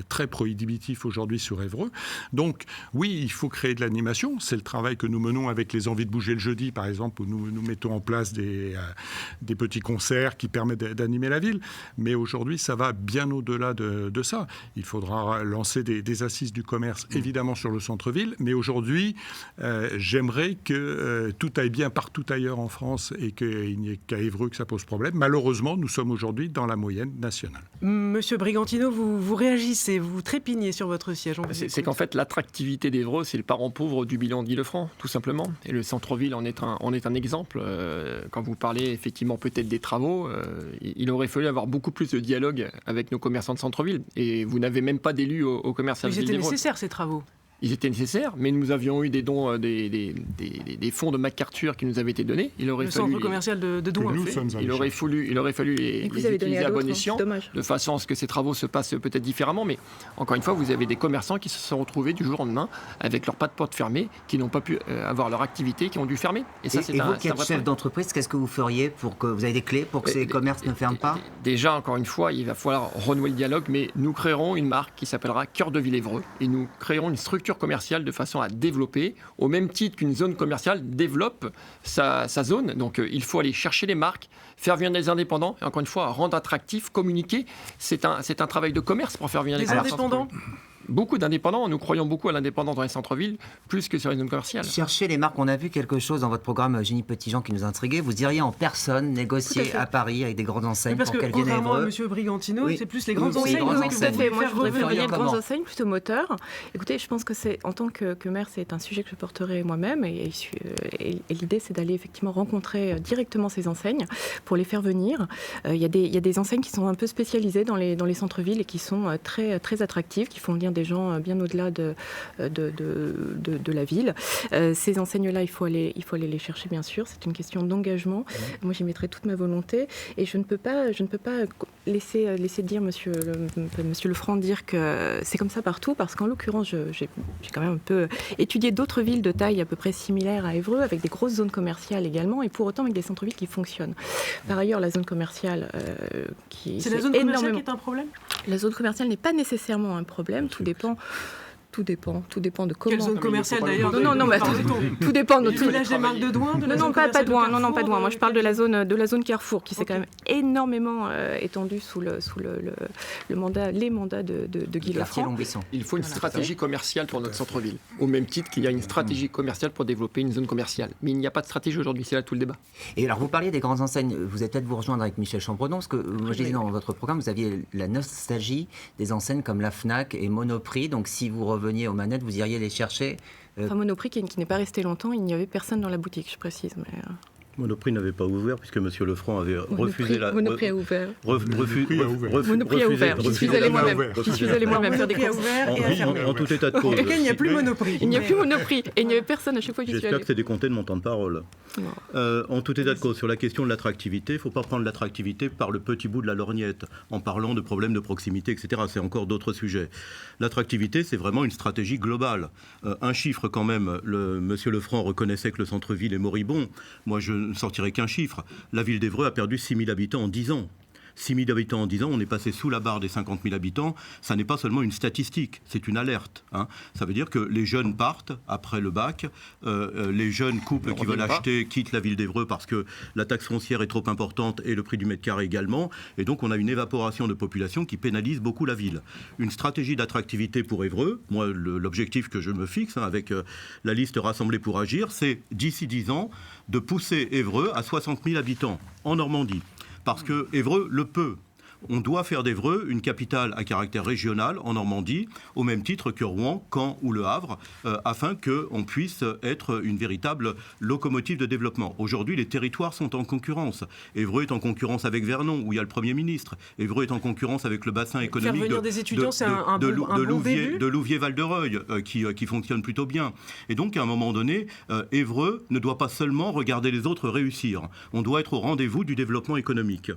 Très prohibitif aujourd'hui sur Évreux. Donc oui, il faut créer de l'animation. C'est le travail que nous menons avec les Envies de bouger le jeudi, par exemple, où nous mettons en place des petits concerts qui permettent d'animer la ville. Mais aujourd'hui, ça va bien au-delà de ça. Il faudra lancer des assises du commerce, évidemment, sur le centre-ville. Mais aujourd'hui, j'aimerais que tout aille bien partout ailleurs en France et qu'il n'y ait qu'à Évreux que ça pose problème. Malheureusement, nous sommes aujourd'hui dans la moyenne nationale. Monsieur Brigantino, vous réagissez, vous trépignez sur votre siège. C'est qu'en fait, l'attractivité d'Évreux, c'est le parent pauvre du bilan d'Île-de-France, tout simplement. Et le centre-ville en est un exemple. Quand vous parlez effectivement peut-être des travaux, il aurait fallu avoir beaucoup plus de dialogue avec nos commerçants de centre-ville. Et vous n'avez même pas d'élus au commercial d'Évreux. Ils étaient nécessaires, ces travaux. Ils étaient nécessaires, mais nous avions eu des dons, des fonds de MacArthur qui nous avaient été donnés. Il aurait fallu centre commercial de Douai. Il aurait fallu les utiliser à bon escient, de façon à ce que ces travaux se passent peut-être différemment. Mais encore une fois, vous avez des commerçants qui se sont retrouvés du jour au lendemain avec leurs pas de porte fermées, qui n'ont pas pu avoir leur activité, qui ont dû fermer. Et vous, qui êtes chef d'entreprise, qu'est-ce que vous feriez pour que vous avez des clés pour que ces commerces ne ferment pas? Déjà, encore une fois, il va falloir renouer le dialogue, mais nous créerons une marque qui s'appellera Cœur de Ville Évreux, et nous créerons une structure commerciale de façon à développer, au même titre qu'une zone commerciale développe sa zone. Donc il faut aller chercher les marques, faire venir des indépendants, et encore une fois, rendre attractif, communiquer. C'est un travail de commerce pour faire venir les indépendants. Beaucoup d'indépendants, nous croyons beaucoup à l'indépendance dans les centres-villes, plus que sur les zones commerciales. Cherchez les marques, on a vu quelque chose dans votre programme Génie Petitjean qui nous intriguait. Vous iriez en personne négocier à Paris avec des grandes enseignes pour qu'elles viennent à Évreux. Contrairement à M. Brigantino, c'est plus les grandes enseignes. Oui, tout à fait. Moi, je voudrais faire venir les grandes enseignes plutôt moteurs. Écoutez, je pense que en tant que maire, c'est un sujet que je porterai moi-même. Et l'idée, c'est d'aller effectivement rencontrer directement ces enseignes pour les faire venir. Il y a des enseignes qui sont un peu spécialisées dans les centres-villes et qui sont très, très attractives, qui font venir des gens bien au-delà de la ville. Ces enseignes-là, il faut aller les chercher, bien sûr. C'est une question d'engagement. Moi, j'y mettrai toute ma volonté. Et je ne peux pas laisser dire Monsieur Lefranc dire que c'est comme ça partout, parce qu'en l'occurrence, j'ai quand même un peu étudié d'autres villes de taille à peu près similaire à Évreux, avec des grosses zones commerciales également, et pour autant avec des centres-villes qui fonctionnent. Par ailleurs, la zone commerciale c'est la zone commerciale qui est un problème ? La zone commerciale n'est pas nécessairement un problème, tout dépend de comment. Quelle zone commerciale d'ailleurs? Non, mais tout dépend de tout. Village des marques de Douai, Non, pas Douai. Non, pas Douai. Moi, je parle de la zone Carrefour, qui s'est quand même énormément étendue sous les mandats de Guy Lefranc. Il faut une stratégie commerciale pour notre centre-ville, au même titre qu'il y a une stratégie commerciale pour développer une zone commerciale. Mais il n'y a pas de stratégie aujourd'hui, c'est là tout le débat. Et alors, vous parliez des grandes enseignes. Vous allez peut-être vous rejoindre avec Michel Champredon, parce que moi, je disais dans votre programme, vous aviez la nostalgie des enseignes comme la Fnac et Monoprix. Donc, si vous reveniez aux manettes, vous iriez les chercher. Enfin, Monoprix qui n'est pas resté longtemps, il n'y avait personne dans la boutique, je précise. Mais Monoprix n'avait pas ouvert puisque M. Lefranc avait refusé la... Monoprix a ouvert. Monoprix a ouvert. J'y suis allé moi-même faire des courses. En tout état de cause. En tout cas, il n'y a plus Monoprix. Il n'y a plus Monoprix. Et il n'y avait personne à chaque fois que j'y suis allé. J'espère que c'est décompté de mon temps de parole. En tout état de cause, sur la question de l'attractivité, il ne faut pas prendre l'attractivité par le petit bout de la lorgnette, en parlant de problèmes de proximité, etc. C'est encore d'autres sujets. L'attractivité, c'est vraiment une stratégie globale. Un chiffre quand même, M. Lefranc reconnaissait que le centre-ville est moribond. Moi, je ne sortirai qu'un chiffre. La ville d'Évreux a perdu 6 000 habitants en 10 ans. 6 000 habitants en 10 ans, on est passé sous la barre des 50 000 habitants. Ça n'est pas seulement une statistique, c'est une alerte. Ça veut dire que les jeunes partent après le bac, les jeunes couples qui veulent acheter quittent la ville d'Évreux parce que la taxe foncière est trop importante et le prix du mètre carré également. Et donc on a une évaporation de population qui pénalise beaucoup la ville. Une stratégie d'attractivité pour Évreux, moi l'objectif que je me fixe avec la liste Rassemblée pour agir, c'est d'ici 10 ans de pousser Évreux à 60 000 habitants en Normandie. Parce que Évreux le peut. On doit faire d'Évreux une capitale à caractère régional en Normandie, au même titre que Rouen, Caen ou Le Havre, afin qu'on puisse être une véritable locomotive de développement. Aujourd'hui, les territoires sont en concurrence. Évreux est en concurrence avec Vernon, où il y a le Premier ministre. Évreux est en concurrence avec le bassin économique de Louviers-Val-de-Reuil, qui fonctionne plutôt bien. Et donc, à un moment donné, Évreux ne doit pas seulement regarder les autres réussir. On doit être au rendez-vous du développement économique.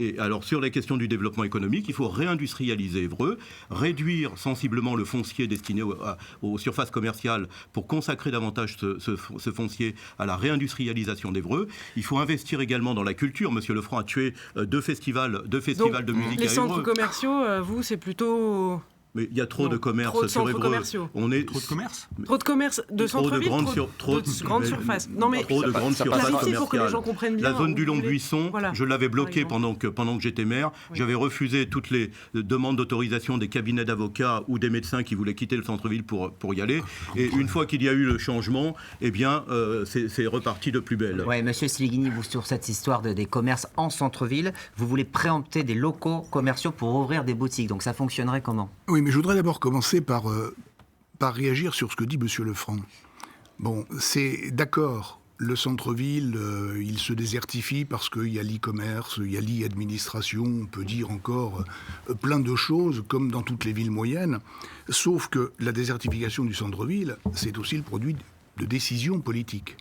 Et alors sur les questions du développement économique, il faut réindustrialiser Évreux, réduire sensiblement le foncier destiné aux surfaces commerciales pour consacrer davantage ce foncier à la réindustrialisation d'Évreux. Il faut investir également dans la culture. Monsieur Lefranc a tué deux festivals de musique à Évreux. Les centres commerciaux, vous, c'est plutôt... Mais il y a trop de commerces trop de sur Évreux. On est... Trop de commerces. Trop de commerces de centre-ville, trop de grandes surfaces. Non mais trop de grandes surfaces commerciales. Pour que les gens comprennent bien. La zone du Long-Buisson, je l'avais bloquée pendant que j'étais maire. Oui. J'avais refusé toutes les demandes d'autorisation des cabinets d'avocats ou des médecins qui voulaient quitter le centre-ville pour y aller. Et une fois qu'il y a eu le changement, eh bien, c'est reparti de plus belle. Oui, monsieur Silighini, vous, sur cette histoire des commerces en centre-ville, vous voulez préempter des locaux commerciaux pour ouvrir des boutiques. Donc ça fonctionnerait comment ? Oui, mais je voudrais d'abord commencer par réagir sur ce que dit monsieur Lefranc. Bon, c'est d'accord, le centre-ville, il se désertifie parce qu'il y a l'e-commerce, il y a l'e-administration, on peut dire encore plein de choses, comme dans toutes les villes moyennes, sauf que la désertification du centre-ville, c'est aussi le produit de décisions politiques.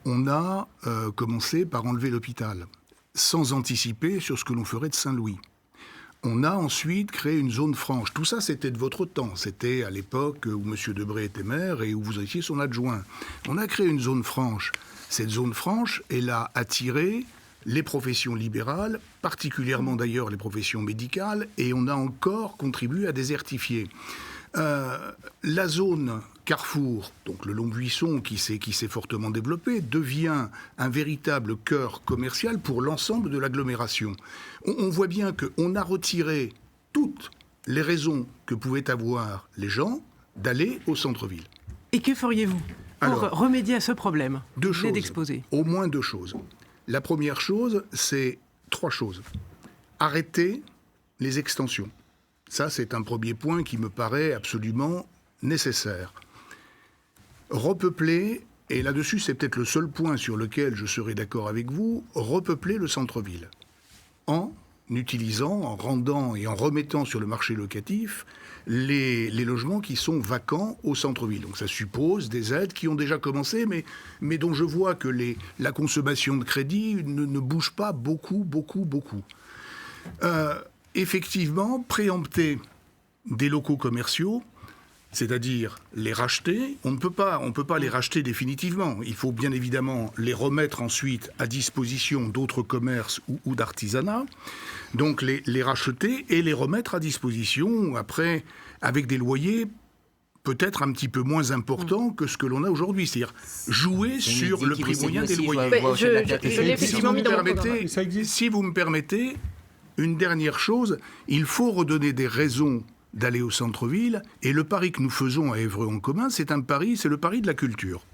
On a commencé par enlever l'hôpital, sans anticiper sur ce que l'on ferait de Saint-Louis. On a ensuite créé une zone franche. Tout ça, c'était de votre temps. C'était à l'époque où M. Debré était maire et où vous étiez son adjoint. On a créé une zone franche. Cette zone franche, elle a attiré les professions libérales, particulièrement d'ailleurs les professions médicales, et on a encore contribué à désertifier. La zone Carrefour, donc le Long-Buisson qui s'est fortement développé, devient un véritable cœur commercial pour l'ensemble de l'agglomération. On voit bien qu'on a retiré toutes les raisons que pouvaient avoir les gens d'aller au centre-ville. Et que feriez-vous pour remédier à ce problème? Deux choses, au moins deux choses. La première chose, c'est trois choses. Arrêter les extensions. Ça, c'est un premier point qui me paraît absolument nécessaire. Repeupler, et là-dessus, c'est peut-être le seul point sur lequel je serai d'accord avec vous, repeupler le centre-ville. En utilisant, en rendant et en remettant sur le marché locatif les logements qui sont vacants au centre-ville. Donc ça suppose des aides qui ont déjà commencé, mais dont je vois que la consommation de crédit ne bouge pas beaucoup. Effectivement, préempter des locaux commerciaux, c'est-à-dire les racheter, on ne peut pas les racheter définitivement. Il faut bien évidemment les remettre ensuite à disposition d'autres commerces ou d'artisanat. Donc les racheter et les remettre à disposition, après, avec des loyers peut-être un petit peu moins importants que ce que l'on a aujourd'hui. C'est-à-dire jouer sur le prix moyen des loyers. Si vous me permettez, une dernière chose, il faut redonner des raisons d'aller au centre-ville, et le pari que nous faisons à Évreux en commun, c'est le pari de la culture.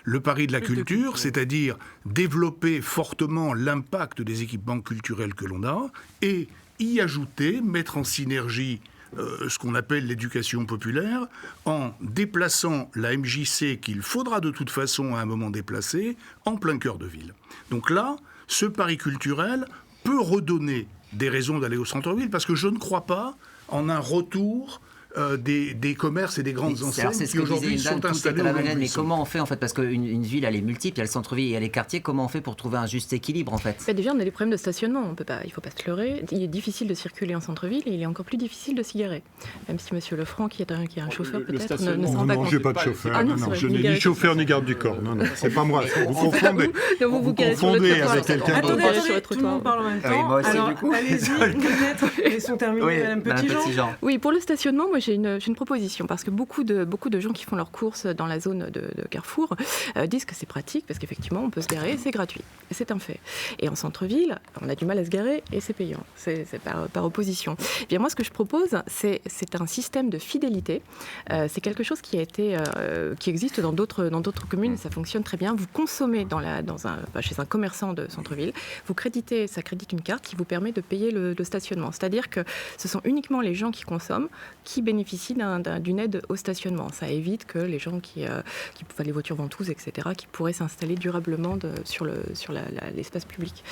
Le pari de la culture, c'est-à-dire développer fortement l'impact des équipements culturels que l'on a, et y ajouter, mettre en synergie ce qu'on appelle l'éducation populaire, en déplaçant la MJC qu'il faudra de toute façon à un moment déplacer, en plein cœur de ville. Donc là, ce pari culturel peut redonner des raisons d'aller au centre-ville, parce que je ne crois pas en un retour des commerces et des grandes enseignes qui aujourd'hui sont installés au Long-Buisson. Mais comment on fait en fait? Parce qu'une ville, elle est multiple, il y a le centre-ville, il y a les quartiers. Comment on fait pour trouver un juste équilibre en fait? Déjà, on a des problèmes de stationnement. Il ne faut pas se leurrer. Il est difficile de circuler en centre-ville et il est encore plus difficile de s'y garer. Même si M. Lefranc, qui est un chauffeur, peut-être ne s'en rend pas compte. Non, je n'ai pas de chauffeur. Je n'ai ni chauffeur ni garde du corps. Non, c'est pas moi. Vous confondez. Vous confondez avec quelqu'un d'autre. Attendez, tout le monde parle en même temps. Alors, allez-y, peut-être, laissons terminer Madame Petitjean. Oui, pour le stationnement, moi j'ai une proposition. Parce que beaucoup de gens qui font leurs courses dans la zone de Carrefour disent que c'est pratique parce qu'effectivement on peut se garer, c'est gratuit. Et c'est un fait. Et en centre-ville, on a du mal à se garer et c'est payant. C'est par opposition. Et bien moi ce que je propose, c'est un système de fidélité. C'est quelque chose qui existe dans d'autres communes. Ça fonctionne très bien. Vous consommez chez un commerçant de centre-ville, ça crédite une carte qui vous permet de payer le stationnement. C'est-à-dire que ce sont uniquement les gens qui consomment qui bénéficient bénéficient d'une aide au stationnement. Ça évite que les gens les voitures ventouses, etc., qui pourraient s'installer durablement sur l'espace public.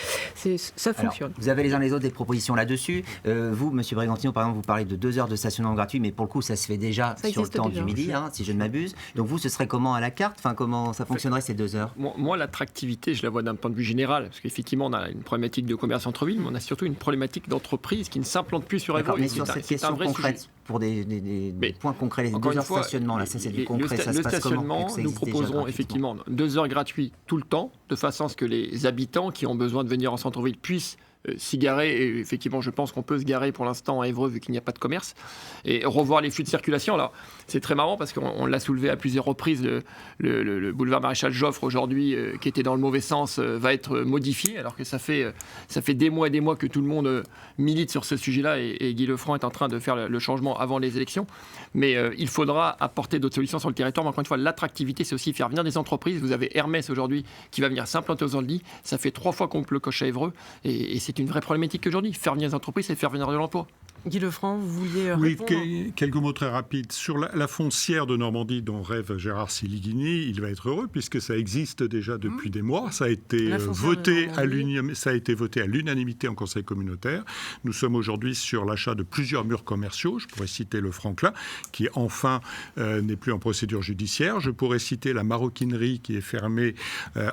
Ça fonctionne. Alors, vous avez les uns les autres des propositions là-dessus. Vous, Monsieur Brigantino, par exemple, vous parlez de 2 heures de stationnement gratuit, mais pour le coup, ça se fait déjà sur le temps du midi, si je ne m'abuse. Donc vous, ce serait comment à la carte? Enfin, comment ça fonctionnerait ces 2 heures? Moi, l'attractivité, je la vois d'un point de vue général, parce qu'effectivement, on a une problématique de commerce centre-ville, mais on a surtout une problématique d'entreprise qui ne s'implantent plus sur Évreux. Mais sur cette question concrète, pour des points concrets, les 2 heures de stationnement, là, ça c'est du concret, ça se passe comment? Le stationnement, nous proposerons effectivement 2 heures gratuites tout le temps, de façon à ce que les habitants qui ont besoin de venir en centre-ville puissent s'y garer, et effectivement je pense qu'on peut se garer pour l'instant à Évreux vu qu'il n'y a pas de commerce, et revoir les flux de circulation. Alors c'est très marrant parce qu'on l'a soulevé à plusieurs reprises, le boulevard Maréchal Joffre aujourd'hui qui était dans le mauvais sens va être modifié, alors que ça fait des mois et des mois que tout le monde milite sur ce sujet-là, et Guy Lefranc est en train de faire le changement avant les élections, mais il faudra apporter d'autres solutions sur le territoire. Mais encore une fois, l'attractivité, c'est aussi faire venir des entreprises. Vous avez Hermès aujourd'hui qui va venir s'implanter aux Andelys, ça fait 3 fois qu'on le coche à Évreux, et c'est une vraie problématique aujourd'hui. Faire venir des entreprises, c'est faire venir de l'emploi. Guy Lefranc, vous vouliez répondre? Oui, quelques mots très rapides. Sur la foncière de Normandie dont rêve Gérard Siligny, il va être heureux puisque ça existe déjà depuis des mois. Ça a été voté à l'unanimité en conseil communautaire. Nous sommes aujourd'hui sur l'achat de plusieurs murs commerciaux. Je pourrais citer le Franklin, qui enfin n'est plus en procédure judiciaire. Je pourrais citer la maroquinerie qui est fermée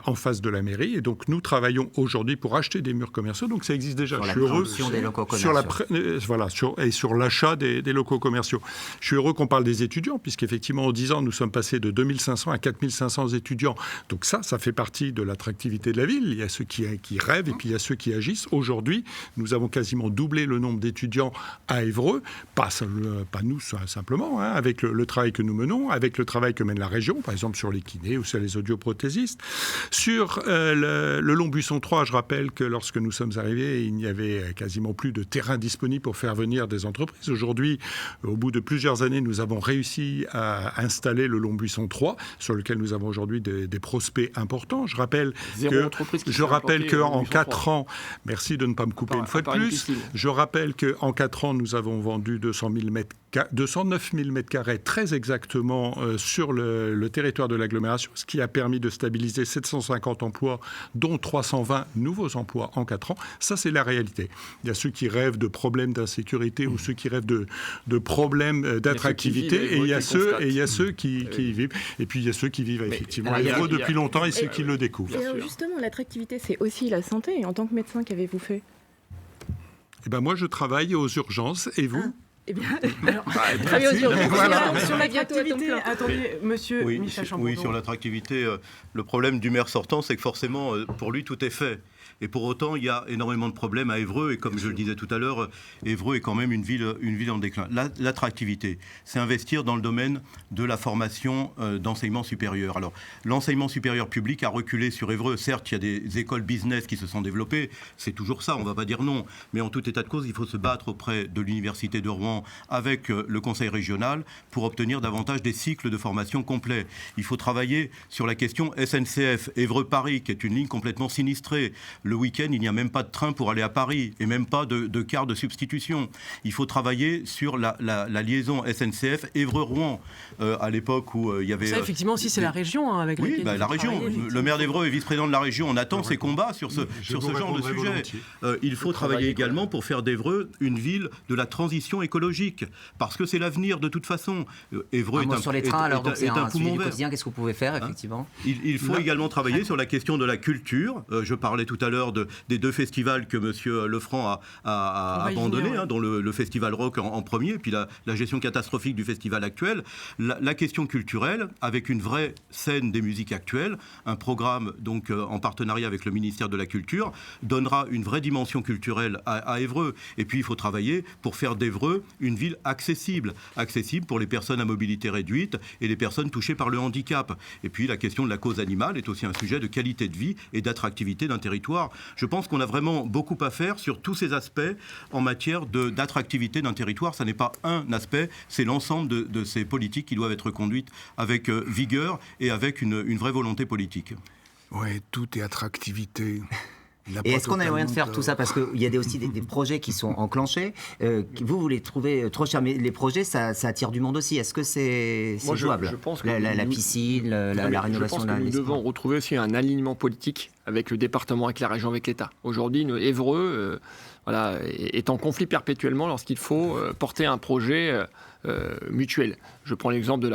en face de la mairie. Et donc nous travaillons aujourd'hui pour acheter des murs commerciaux. Donc ça existe déjà. Sur la promotion des locaux commerciaux. Sur l'achat des locaux commerciaux. Je suis heureux qu'on parle des étudiants, puisqu'effectivement, en 10 ans, nous sommes passés de 2500 à 4500 étudiants. Donc ça fait partie de l'attractivité de la ville. Il y a ceux qui rêvent et puis il y a ceux qui agissent. Aujourd'hui, nous avons quasiment doublé le nombre d'étudiants à Évreux, pas nous simplement, avec le travail que nous menons, avec le travail que mène la région, par exemple sur les kinés ou sur les audioprothésistes. Sur le Long-Buisson 3, je rappelle que lorsque nous sommes arrivés, il n'y avait quasiment plus de terrain disponible pour faire venir des entreprises. Aujourd'hui, au bout de plusieurs années, nous avons réussi à installer le Long-Buisson 3, sur lequel nous avons aujourd'hui des prospects importants. Je rappelle qu'en 4 ans, merci de ne pas me couper une fois de plus, je rappelle qu'en 4 ans, nous avons vendu 209 000 m2 très exactement sur le territoire de l'agglomération, ce qui a permis de stabiliser 750 emplois, dont 320 nouveaux emplois en 4 ans. Ça, c'est la réalité. Il y a ceux qui rêvent de problèmes d'insécurité ou ceux qui rêvent de problèmes d'attractivité, et il y a ceux qui y vivent. Et puis il y a ceux qui vivent effectivement à Évreux depuis longtemps et ceux qui le découvrent. Et justement, l'attractivité, c'est aussi la santé. Et en tant que médecin, qu'avez-vous fait? Moi, je travaille aux urgences. Et vous? Eh bien, sur l'attractivité, attendez, monsieur Michel Chambourdon. Oui, sur l'attractivité, le problème du maire sortant, c'est que forcément, pour lui, tout est fait. Et pour autant, il y a énormément de problèmes à Évreux. Et comme je le disais tout à l'heure, Évreux est quand même une ville en déclin. L'attractivité, c'est investir dans le domaine de la formation d'enseignement supérieur. Alors, l'enseignement supérieur public a reculé sur Évreux. Certes, il y a des écoles business qui se sont développées. C'est toujours ça, on ne va pas dire non. Mais en tout état de cause, il faut se battre auprès de l'Université de Rouen avec le Conseil régional pour obtenir davantage des cycles de formation complets. Il faut travailler sur la question SNCF Évreux-Paris, qui est une ligne complètement sinistrée. Le week-end, il n'y a même pas de train pour aller à Paris et même pas de car de substitution. Il faut travailler sur la liaison SNCF Évreux-Rouen à l'époque où il y avait... Ça, effectivement, aussi, c'est la région avec laquelle la région. Le maire d'Évreux est vice-président de la région. On attend ses combats sur ce genre de sujet. Il faut travailler également pour faire d'Évreux une ville de la transition écologique, parce que c'est l'avenir de toute façon. Évreux sur les trains, alors, c'est un poumon vert. Qu'est-ce que vous pouvez faire, effectivement? Il faut également travailler sur la question de la culture. Je parlais tout à l'heure des 2 festivals que M. Lefranc a abandonnés, dont le festival rock en premier, puis la gestion catastrophique du festival actuel. La question culturelle, avec une vraie scène des musiques actuelles, un programme donc en partenariat avec le ministère de la Culture, donnera une vraie dimension culturelle à Évreux. Et puis il faut travailler pour faire d'Évreux une ville accessible pour les personnes à mobilité réduite et les personnes touchées par le handicap. Et puis la question de la cause animale est aussi un sujet de qualité de vie et d'attractivité d'un territoire. Je pense qu'on a vraiment beaucoup à faire sur tous ces aspects en matière d'attractivité d'un territoire. Ça n'est pas un aspect, c'est l'ensemble de ces politiques qui doivent être conduites avec vigueur et avec une vraie volonté politique. Oui, tout est attractivité. Et est-ce qu'on a les moyens de faire tout ça? Parce qu'il y a aussi des projets qui sont enclenchés. Vous les trouvez trop chers, mais les projets, ça attire du monde aussi. Est-ce que c'est jouable? Je pense que la piscine, la rénovation de la... Nous devons retrouver aussi un alignement politique avec le département, avec la région, avec l'État. Aujourd'hui, Évreux est en conflit perpétuellement lorsqu'il faut porter un projet mutuel. Je prends l'exemple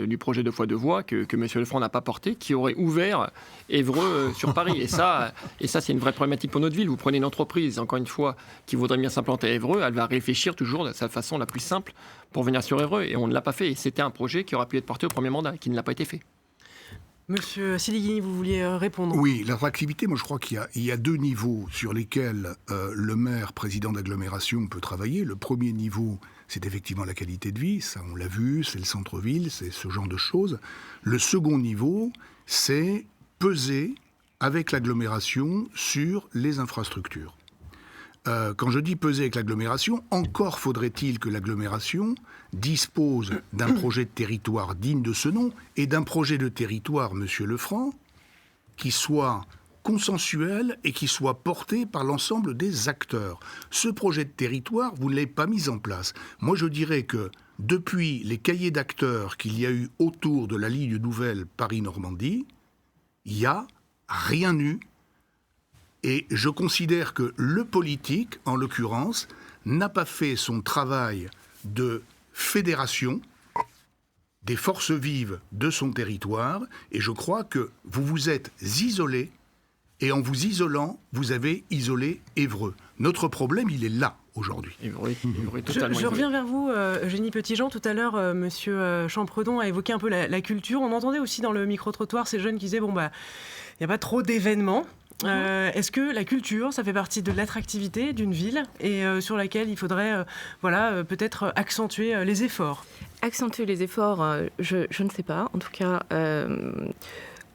du projet 2x2 voies que M. Lefranc n'a pas porté, qui aurait ouvert Évreux sur Paris. Et ça, c'est une vraie problématique pour notre ville. Vous prenez une entreprise, encore une fois, qui voudrait bien s'implanter à Évreux, elle va réfléchir toujours de sa façon la plus simple pour venir sur Évreux. Et on ne l'a pas fait. Et c'était un projet qui aurait pu être porté au premier mandat, qui ne l'a pas été fait. Monsieur Siliguini, vous vouliez répondre? Oui, l'attractivité, moi je crois qu'il y a deux niveaux sur lesquels le maire, président d'agglomération, peut travailler. Le premier niveau, c'est effectivement la qualité de vie, ça on l'a vu, c'est le centre-ville, c'est ce genre de choses. Le second niveau, c'est peser avec l'agglomération sur les infrastructures. Quand je dis peser avec l'agglomération, encore faudrait-il que l'agglomération dispose d'un projet de territoire digne de ce nom et d'un projet de territoire, Monsieur Lefranc, qui soit consensuel et qui soit porté par l'ensemble des acteurs. Ce projet de territoire, vous ne l'avez pas mis en place. Moi, je dirais que depuis les cahiers d'acteurs qu'il y a eu autour de la ligne nouvelle Paris-Normandie, il n'y a rien eu. Et je considère que le politique, en l'occurrence, n'a pas fait son travail de fédération des forces vives de son territoire. Et je crois que vous vous êtes isolés. Et en vous isolant, vous avez isolé Évreux. Notre problème, il est là, aujourd'hui. Je reviens vers vous, Eugénie Petitjean. Tout à l'heure, Monsieur Champredon a évoqué un peu la culture. On entendait aussi dans le micro-trottoir ces jeunes qui disaient, il n'y a pas trop d'événements. Est-ce que la culture, ça fait partie de l'attractivité d'une ville et sur laquelle il faudrait peut-être accentuer les efforts? Accentuer les efforts, je ne sais pas. En tout cas...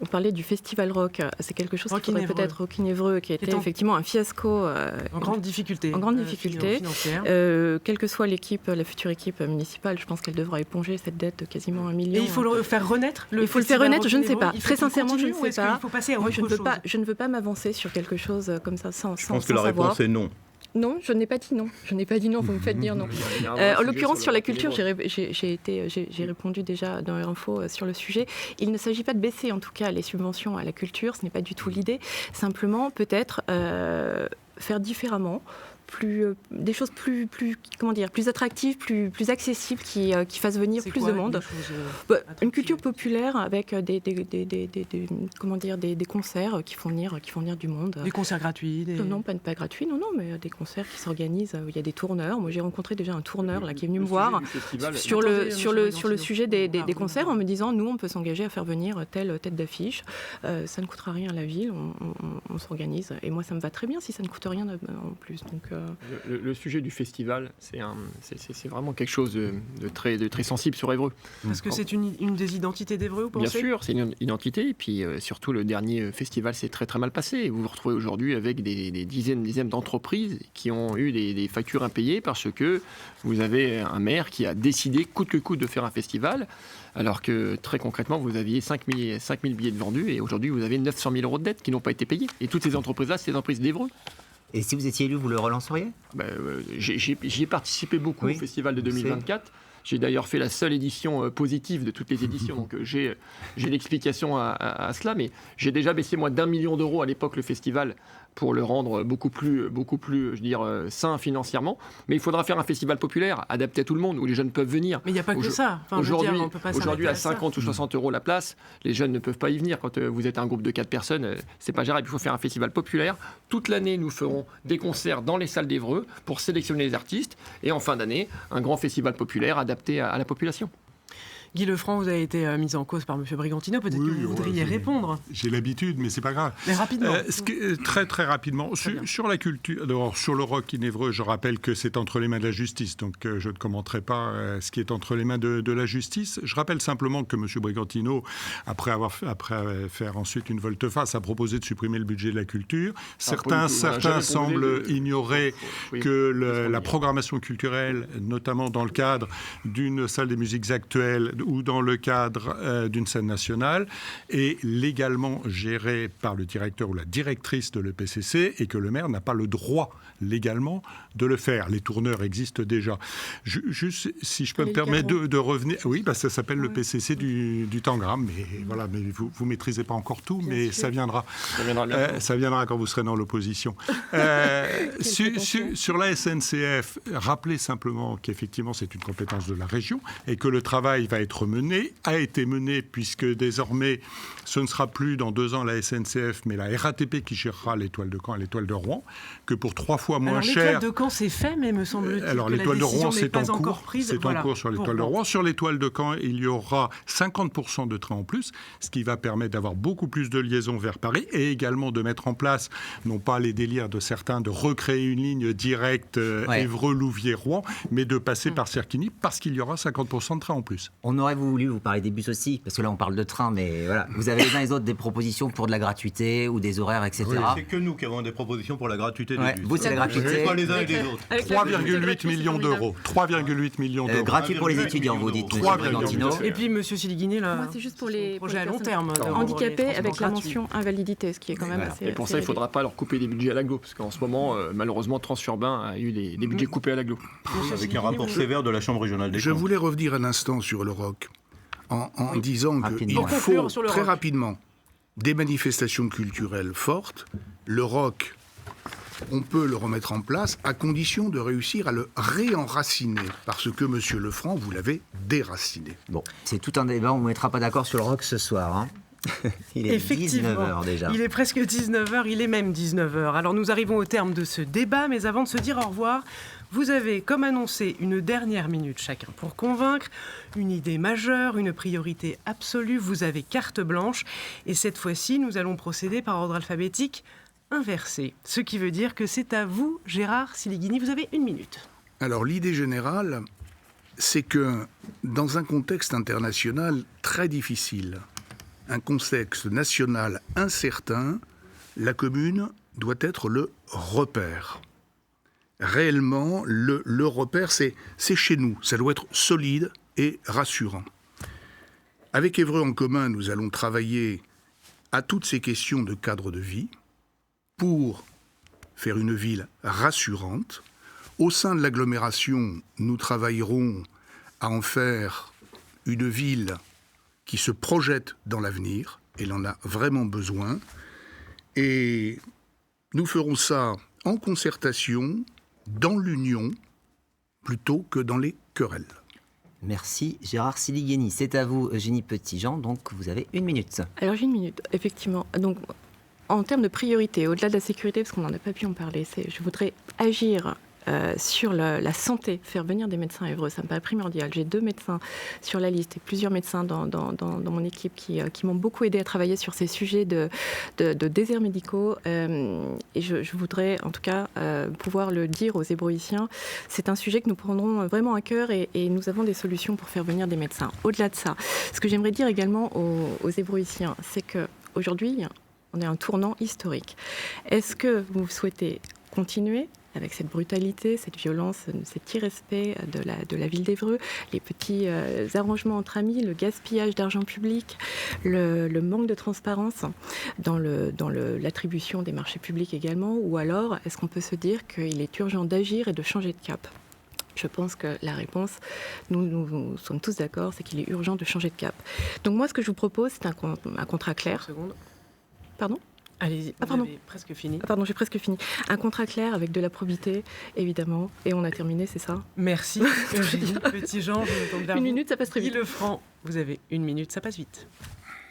On parlait du festival rock, c'est quelque chose qui pourrait peut-être Rockin-Évreux, qui était effectivement un fiasco. En grande difficulté. En grande difficulté. Quelle que soit l'équipe, la future équipe municipale, je pense qu'elle devra éponger cette dette de quasiment 1 million. Et il faut le faire renaître? Il faut le faire renaître, je ne sais pas. Très sincèrement, je ne sais pas. Il faut passer à autre chose. Je ne veux pas m'avancer sur quelque chose comme ça sans savoir. Je pense que la réponse est non. Non, je n'ai pas dit non. Je n'ai pas dit non, vous me faites dire non. En l'occurrence, sur la culture, j'ai répondu déjà dans Info sur le sujet. Il ne s'agit pas de baisser, en tout cas, les subventions à la culture. Ce n'est pas du tout l'idée. Simplement, peut-être faire différemment. Des choses plus attractives, plus accessibles, qui fassent venir plus de monde. Une culture populaire avec des concerts qui font venir du monde. Des concerts gratuits? Non, pas gratuits, non, mais des concerts qui s'organisent. Il y a des tourneurs. Moi, j'ai rencontré déjà un tourneur là qui est venu me voir sur le sujet des concerts en me disant, nous, on peut s'engager à faire venir telle tête d'affiche. Ça ne coûtera rien à la ville. On s'organise. Et moi, ça me va très bien si ça ne coûte rien en plus. Donc, le sujet du festival, c'est vraiment quelque chose de très sensible sur Évreux. Parce que c'est une des identités d'Évreux, vous pensez? Bien sûr, c'est une identité. Et puis surtout, le dernier festival s'est très très mal passé. Et vous vous retrouvez aujourd'hui avec des dizaines d'entreprises qui ont eu des factures impayées parce que vous avez un maire qui a décidé coûte que coûte de faire un festival, alors que très concrètement, vous aviez 5 000 billets de vendus et aujourd'hui, vous avez 900 000 euros de dettes qui n'ont pas été payés. Et toutes ces entreprises-là, c'est des entreprises d'Évreux. Et si vous étiez élu, vous le relanceriez? J'y ai participé beaucoup au festival de 2024. J'ai d'ailleurs fait la seule édition positive de toutes les éditions, donc j'ai l'explication à cela. Mais j'ai déjà baissé moi d'1 million d'euros à l'époque le festival pour le rendre beaucoup plus, je veux dire, sain financièrement. Mais il faudra faire un festival populaire, adapté à tout le monde, où les jeunes peuvent venir. Mais il n'y a pas que ça. Aujourd'hui, à 50 ou 60 euros la place, les jeunes ne peuvent pas y venir. Quand vous êtes un groupe de 4 personnes, c'est pas gérable. Il faut faire un festival populaire. Toute l'année, nous ferons des concerts dans les salles d'Évreux pour sélectionner les artistes. Et en fin d'année, un grand festival populaire adapté à la population. Guy Lefranc, vous avez été mis en cause par M. Brigantino. Peut-être que vous voudriez répondre. J'ai l'habitude, mais c'est pas grave. Mais rapidement. Très, très rapidement. Sur la culture, d'abord, sur le Rockin-Évreux, je rappelle que c'est entre les mains de la justice. Donc, je ne commenterai pas ce qui est entre les mains de la justice. Je rappelle simplement que M. Brigantino, après faire ensuite une volte-face, a proposé de supprimer le budget de la culture. Certains semblent ignorer que la programmation culturelle, notamment dans le cadre d'une salle des musiques actuelles, ou dans le cadre d'une scène nationale est légalement gérée par le directeur ou la directrice de l'EPCC et que le maire n'a pas le droit légalement de le faire. Les tourneurs existent déjà. Juste, si je peux me permettre de revenir... Oui, ça s'appelle le PCC du Tangram, mais voilà, mais vous ne maîtrisez pas encore tout, mais ça viendra. Ça viendra quand vous serez dans l'opposition. Sur la SNCF, rappelez simplement qu'effectivement, c'est une compétence de la région et que le travail a été mené, puisque désormais, ce ne sera plus dans 2 ans la SNCF, mais la RATP qui gérera l'étoile de Caen et l'étoile de Rouen, que pour 3 fois moins cher... L'étoile de Caen, c'est fait, mais me semble-t-il alors, que l'étoile la de Rouen, décision n'est pas encore prise. C'est en cours sur l'étoile de Rouen. Sur l'étoile de Caen, il y aura 50% de trains en plus, ce qui va permettre d'avoir beaucoup plus de liaisons vers Paris et également de mettre en place, non pas les délires de certains, de recréer une ligne directe Évreux-Louviers-Rouen, mais de passer par Cerquigny parce qu'il y aura 50% de trains en plus. On aurait voulu vous parler des bus aussi, parce que là on parle de train, mais voilà, vous avez les uns et les autres des propositions pour de la gratuité ou des horaires, etc. Oui, c'est que nous qui avons des propositions pour la gratuité des bus. Vous, c'est la gratuité. Pas les uns et les autres. 3,8 millions d'euros. 3,8 millions d'euros. Gratuit pour les étudiants, vous dites, M. Brigantino. Et puis, M. Siliguini, là, c'est juste pour les projets à long terme. Handicapés avec la mention invalidité, ce qui est quand même assez... Et pour ça, il ne faudra pas leur couper des budgets à l'agglo, parce qu'en ce moment, malheureusement, Transurbain a eu des budgets coupés à l'agglo. Avec un rapport sévère de la Chambre régionale des comptes. Je voulais revenir un instant sur le ROC, en disant qu'il faut très rapidement des manifestations culturelles fortes. Le ROC, on peut le remettre en place à condition de réussir à le réenraciner, parce que, Monsieur Lefranc, vous l'avez déraciné. Bon, c'est tout un débat, on ne mettra pas d'accord sur le ROC ce soir, hein. Il est 19h déjà. Il est presque 19h, il est même 19h. Alors nous arrivons au terme de ce débat, mais avant de se dire au revoir, vous avez, comme annoncé, une dernière minute chacun pour convaincre, une idée majeure, une priorité absolue. Vous avez carte blanche. Et cette fois-ci, nous allons procéder par ordre alphabétique inversé. Ce qui veut dire que c'est à vous, Gérard Siliguini. Vous avez 1 minute. Alors l'idée générale, c'est que dans un contexte international très difficile, un contexte national incertain, la commune doit être le repère. Réellement, le repère, c'est chez nous. Ça doit être solide et rassurant. Avec Évreux en commun, nous allons travailler à toutes ces questions de cadre de vie pour faire une ville rassurante. Au sein de l'agglomération, nous travaillerons à en faire une ville qui se projette dans l'avenir. Elle en a vraiment besoin. Et nous ferons ça en concertation, dans l'union, plutôt que dans les querelles. Merci Gérard Siliguini. C'est à vous Eugénie Petitjean, donc vous avez 1 minute. Alors j'ai 1 minute, effectivement. Donc en termes de priorité, au-delà de la sécurité, parce qu'on n'en a pas pu en parler, je voudrais agir sur la santé, faire venir des médecins à Évreux, ça me paraît primordial. J'ai 2 médecins sur la liste et plusieurs médecins dans mon équipe qui m'ont beaucoup aidé à travailler sur ces sujets de déserts médicaux. Et je voudrais en tout cas pouvoir le dire aux Ébroïciens. C'est un sujet que nous prendrons vraiment à cœur et nous avons des solutions pour faire venir des médecins. Au-delà de ça, ce que j'aimerais dire également aux Ébroïciens, c'est qu'aujourd'hui, on est à un tournant historique. Est-ce que vous souhaitez continuer avec cette brutalité, cette violence, cet irrespect de la ville d'Évreux, les petits arrangements entre amis, le gaspillage d'argent public, le manque de transparence dans l'attribution des marchés publics également, ou alors est-ce qu'on peut se dire qu'il est urgent d'agir et de changer de cap ? Je pense que la réponse, nous sommes tous d'accord, c'est qu'il est urgent de changer de cap. Donc moi, ce que je vous propose, c'est un contrat clair. Pardon ? Allez-y, vous avez presque fini. Pardon, j'ai presque fini. Un contrat clair avec de la probité, évidemment. Et on a terminé, c'est ça ? Merci, Eugénie Petitjean. Je me tourne vers 1 minute, ça passe très vite. Guy Lefranc, vous avez 1 minute, ça passe vite.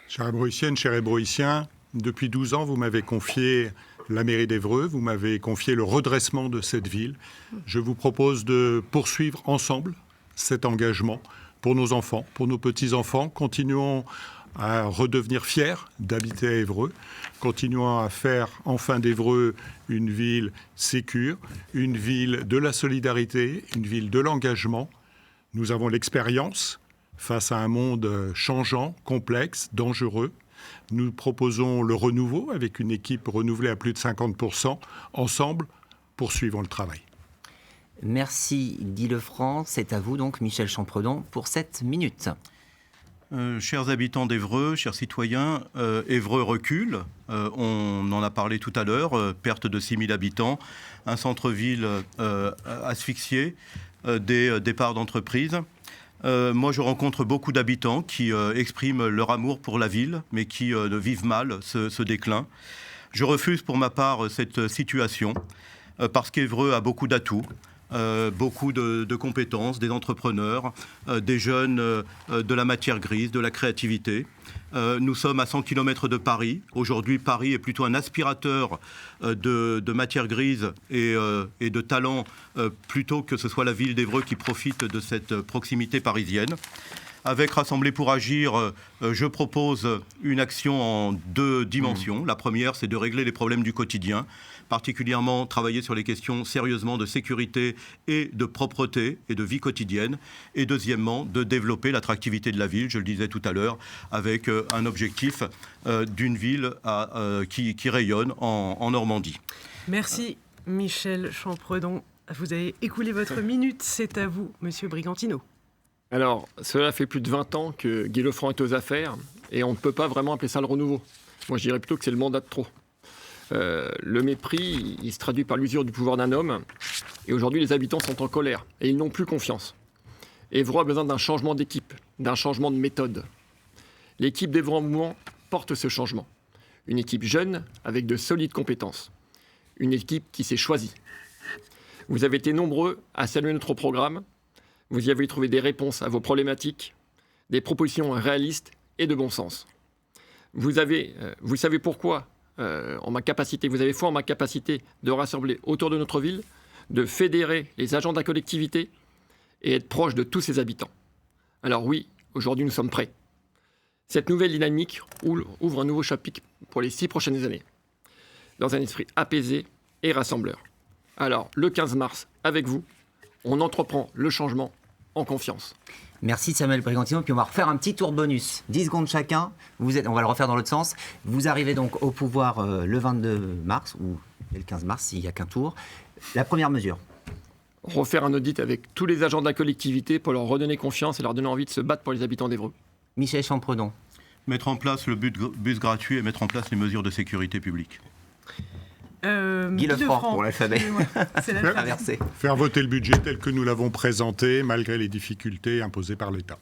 Chère Ébroïcienne, cher Ébroïcien, depuis 12 ans, vous m'avez confié la mairie d'Évreux, vous m'avez confié le redressement de cette ville. Je vous propose de poursuivre ensemble cet engagement pour nos enfants, pour nos petits-enfants. Continuons à redevenir fiers d'habiter à Évreux. Continuons à faire enfin d'Évreux une ville sécure, une ville de la solidarité, une ville de l'engagement. Nous avons l'expérience face à un monde changeant, complexe, dangereux. Nous proposons le renouveau avec une équipe renouvelée à plus de 50%. Ensemble, poursuivons le travail. Merci Guy Lefranc. C'est à vous donc, Michel Champredon, pour 7 minutes. Chers habitants d'Évreux, chers citoyens, Évreux recule. On en a parlé tout à l'heure. Perte de 6 000 habitants, un centre-ville asphyxié, des départs d'entreprises. Moi, je rencontre beaucoup d'habitants qui expriment leur amour pour la ville, mais qui vivent mal ce déclin. Je refuse pour ma part cette situation, parce qu'Évreux a beaucoup d'atouts. Beaucoup de compétences, des entrepreneurs, des jeunes de la matière grise, de la créativité. Nous sommes à 100 km de Paris. Aujourd'hui, Paris est plutôt un aspirateur de matière grise et de talent, plutôt que ce soit la ville d'Évreux qui profite de cette proximité parisienne. Avec Rassembler pour agir, je propose une action en 2 dimensions. La première, c'est de régler les problèmes du quotidien, particulièrement travailler sur les questions sérieusement de sécurité et de propreté et de vie quotidienne. Et deuxièmement, de développer l'attractivité de la ville, je le disais tout à l'heure, avec un objectif d'une ville qui rayonne en Normandie. Merci Michel Champredon. Vous avez écoulé votre minute, c'est à vous, Monsieur Brigantino. Alors, cela fait plus de 20 ans que Guy Lefranc est aux affaires et on ne peut pas vraiment appeler ça le renouveau. Moi, je dirais plutôt que c'est le mandat de trop. Le mépris, il se traduit par l'usure du pouvoir d'un homme. Et aujourd'hui, les habitants sont en colère et ils n'ont plus confiance. Évreux a besoin d'un changement d'équipe, d'un changement de méthode. L'équipe d'Évreux en mouvement porte ce changement. Une équipe jeune avec de solides compétences. Une équipe qui s'est choisie. Vous avez été nombreux à saluer notre programme. Vous y avez trouvé des réponses à vos problématiques, des propositions réalistes et de bon sens. Vous savez pourquoi, en ma capacité, vous avez foi en ma capacité de rassembler autour de notre ville, de fédérer les agents de la collectivité et être proche de tous ses habitants. Alors oui, aujourd'hui nous sommes prêts. Cette nouvelle dynamique ouvre un nouveau chapitre pour les 6 prochaines années, dans un esprit apaisé et rassembleur. Alors, le 15 mars, avec vous, on entreprend le changement en confiance. Merci Samuel Brigantino. Puis on va refaire un petit tour bonus. 10 secondes chacun. On va le refaire dans l'autre sens. Vous arrivez donc au pouvoir le 22 mars, ou le 15 mars s'il n'y a qu'un tour. La première mesure. Refaire un audit avec tous les agents de la collectivité pour leur redonner confiance et leur donner envie de se battre pour les habitants d'Évreux. Michel Champredon. Mettre en place le bus gratuit et mettre en place les mesures de sécurité publique. Guy Lefranc pour l'alphabet. C'est l'alphabet. Faire voter le budget tel que nous l'avons présenté, malgré les difficultés imposées par l'État.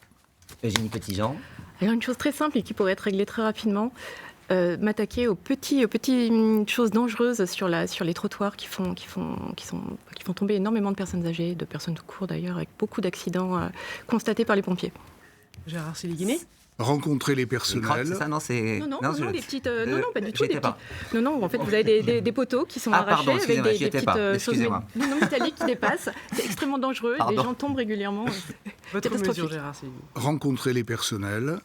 Eugénie Petitjean. Alors une chose très simple et qui pourrait être réglée très rapidement, m'attaquer aux petites choses dangereuses sur les trottoirs qui font tomber énormément de personnes âgées, de personnes tout court d'ailleurs, avec beaucoup d'accidents constatés par les pompiers. Gérard Séligné. Rencontrer les personnels. C'est ça, non, c'est... Non, les petites... non, pas du tout. Non, en fait, vous avez des poteaux qui sont arrachés pardon, avec des petites choses non métalliques qui dépassent. C'est extrêmement dangereux. Les gens tombent régulièrement. Votre mesure, Gérard Séligné. Rencontrer les personnels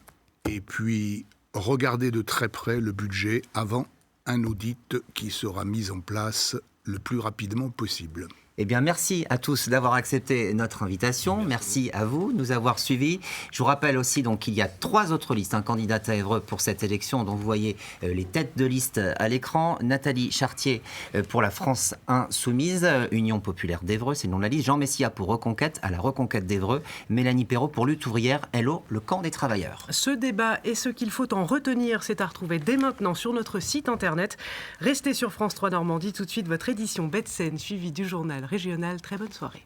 et puis regarder de très près le budget avant un audit qui sera mis en place le plus rapidement possible. Eh bien, merci à tous d'avoir accepté notre invitation. Merci à vous de nous avoir suivis. Je vous rappelle aussi donc qu'il y a 3 autres listes candidates à Évreux pour cette élection, dont vous voyez les têtes de liste à l'écran. Nathalie Chartier pour la France Insoumise, Union populaire d'Évreux, c'est le nom de la liste. Jean Messia pour Reconquête, à la Reconquête d'Évreux. Mélanie Perrault pour Lutte ouvrière, LO, le camp des travailleurs. Ce débat et ce qu'il faut en retenir, c'est à retrouver dès maintenant sur notre site internet. Restez sur France 3 Normandie, tout de suite votre édition Bête Scène, suivie du journal régional. Très bonne soirée.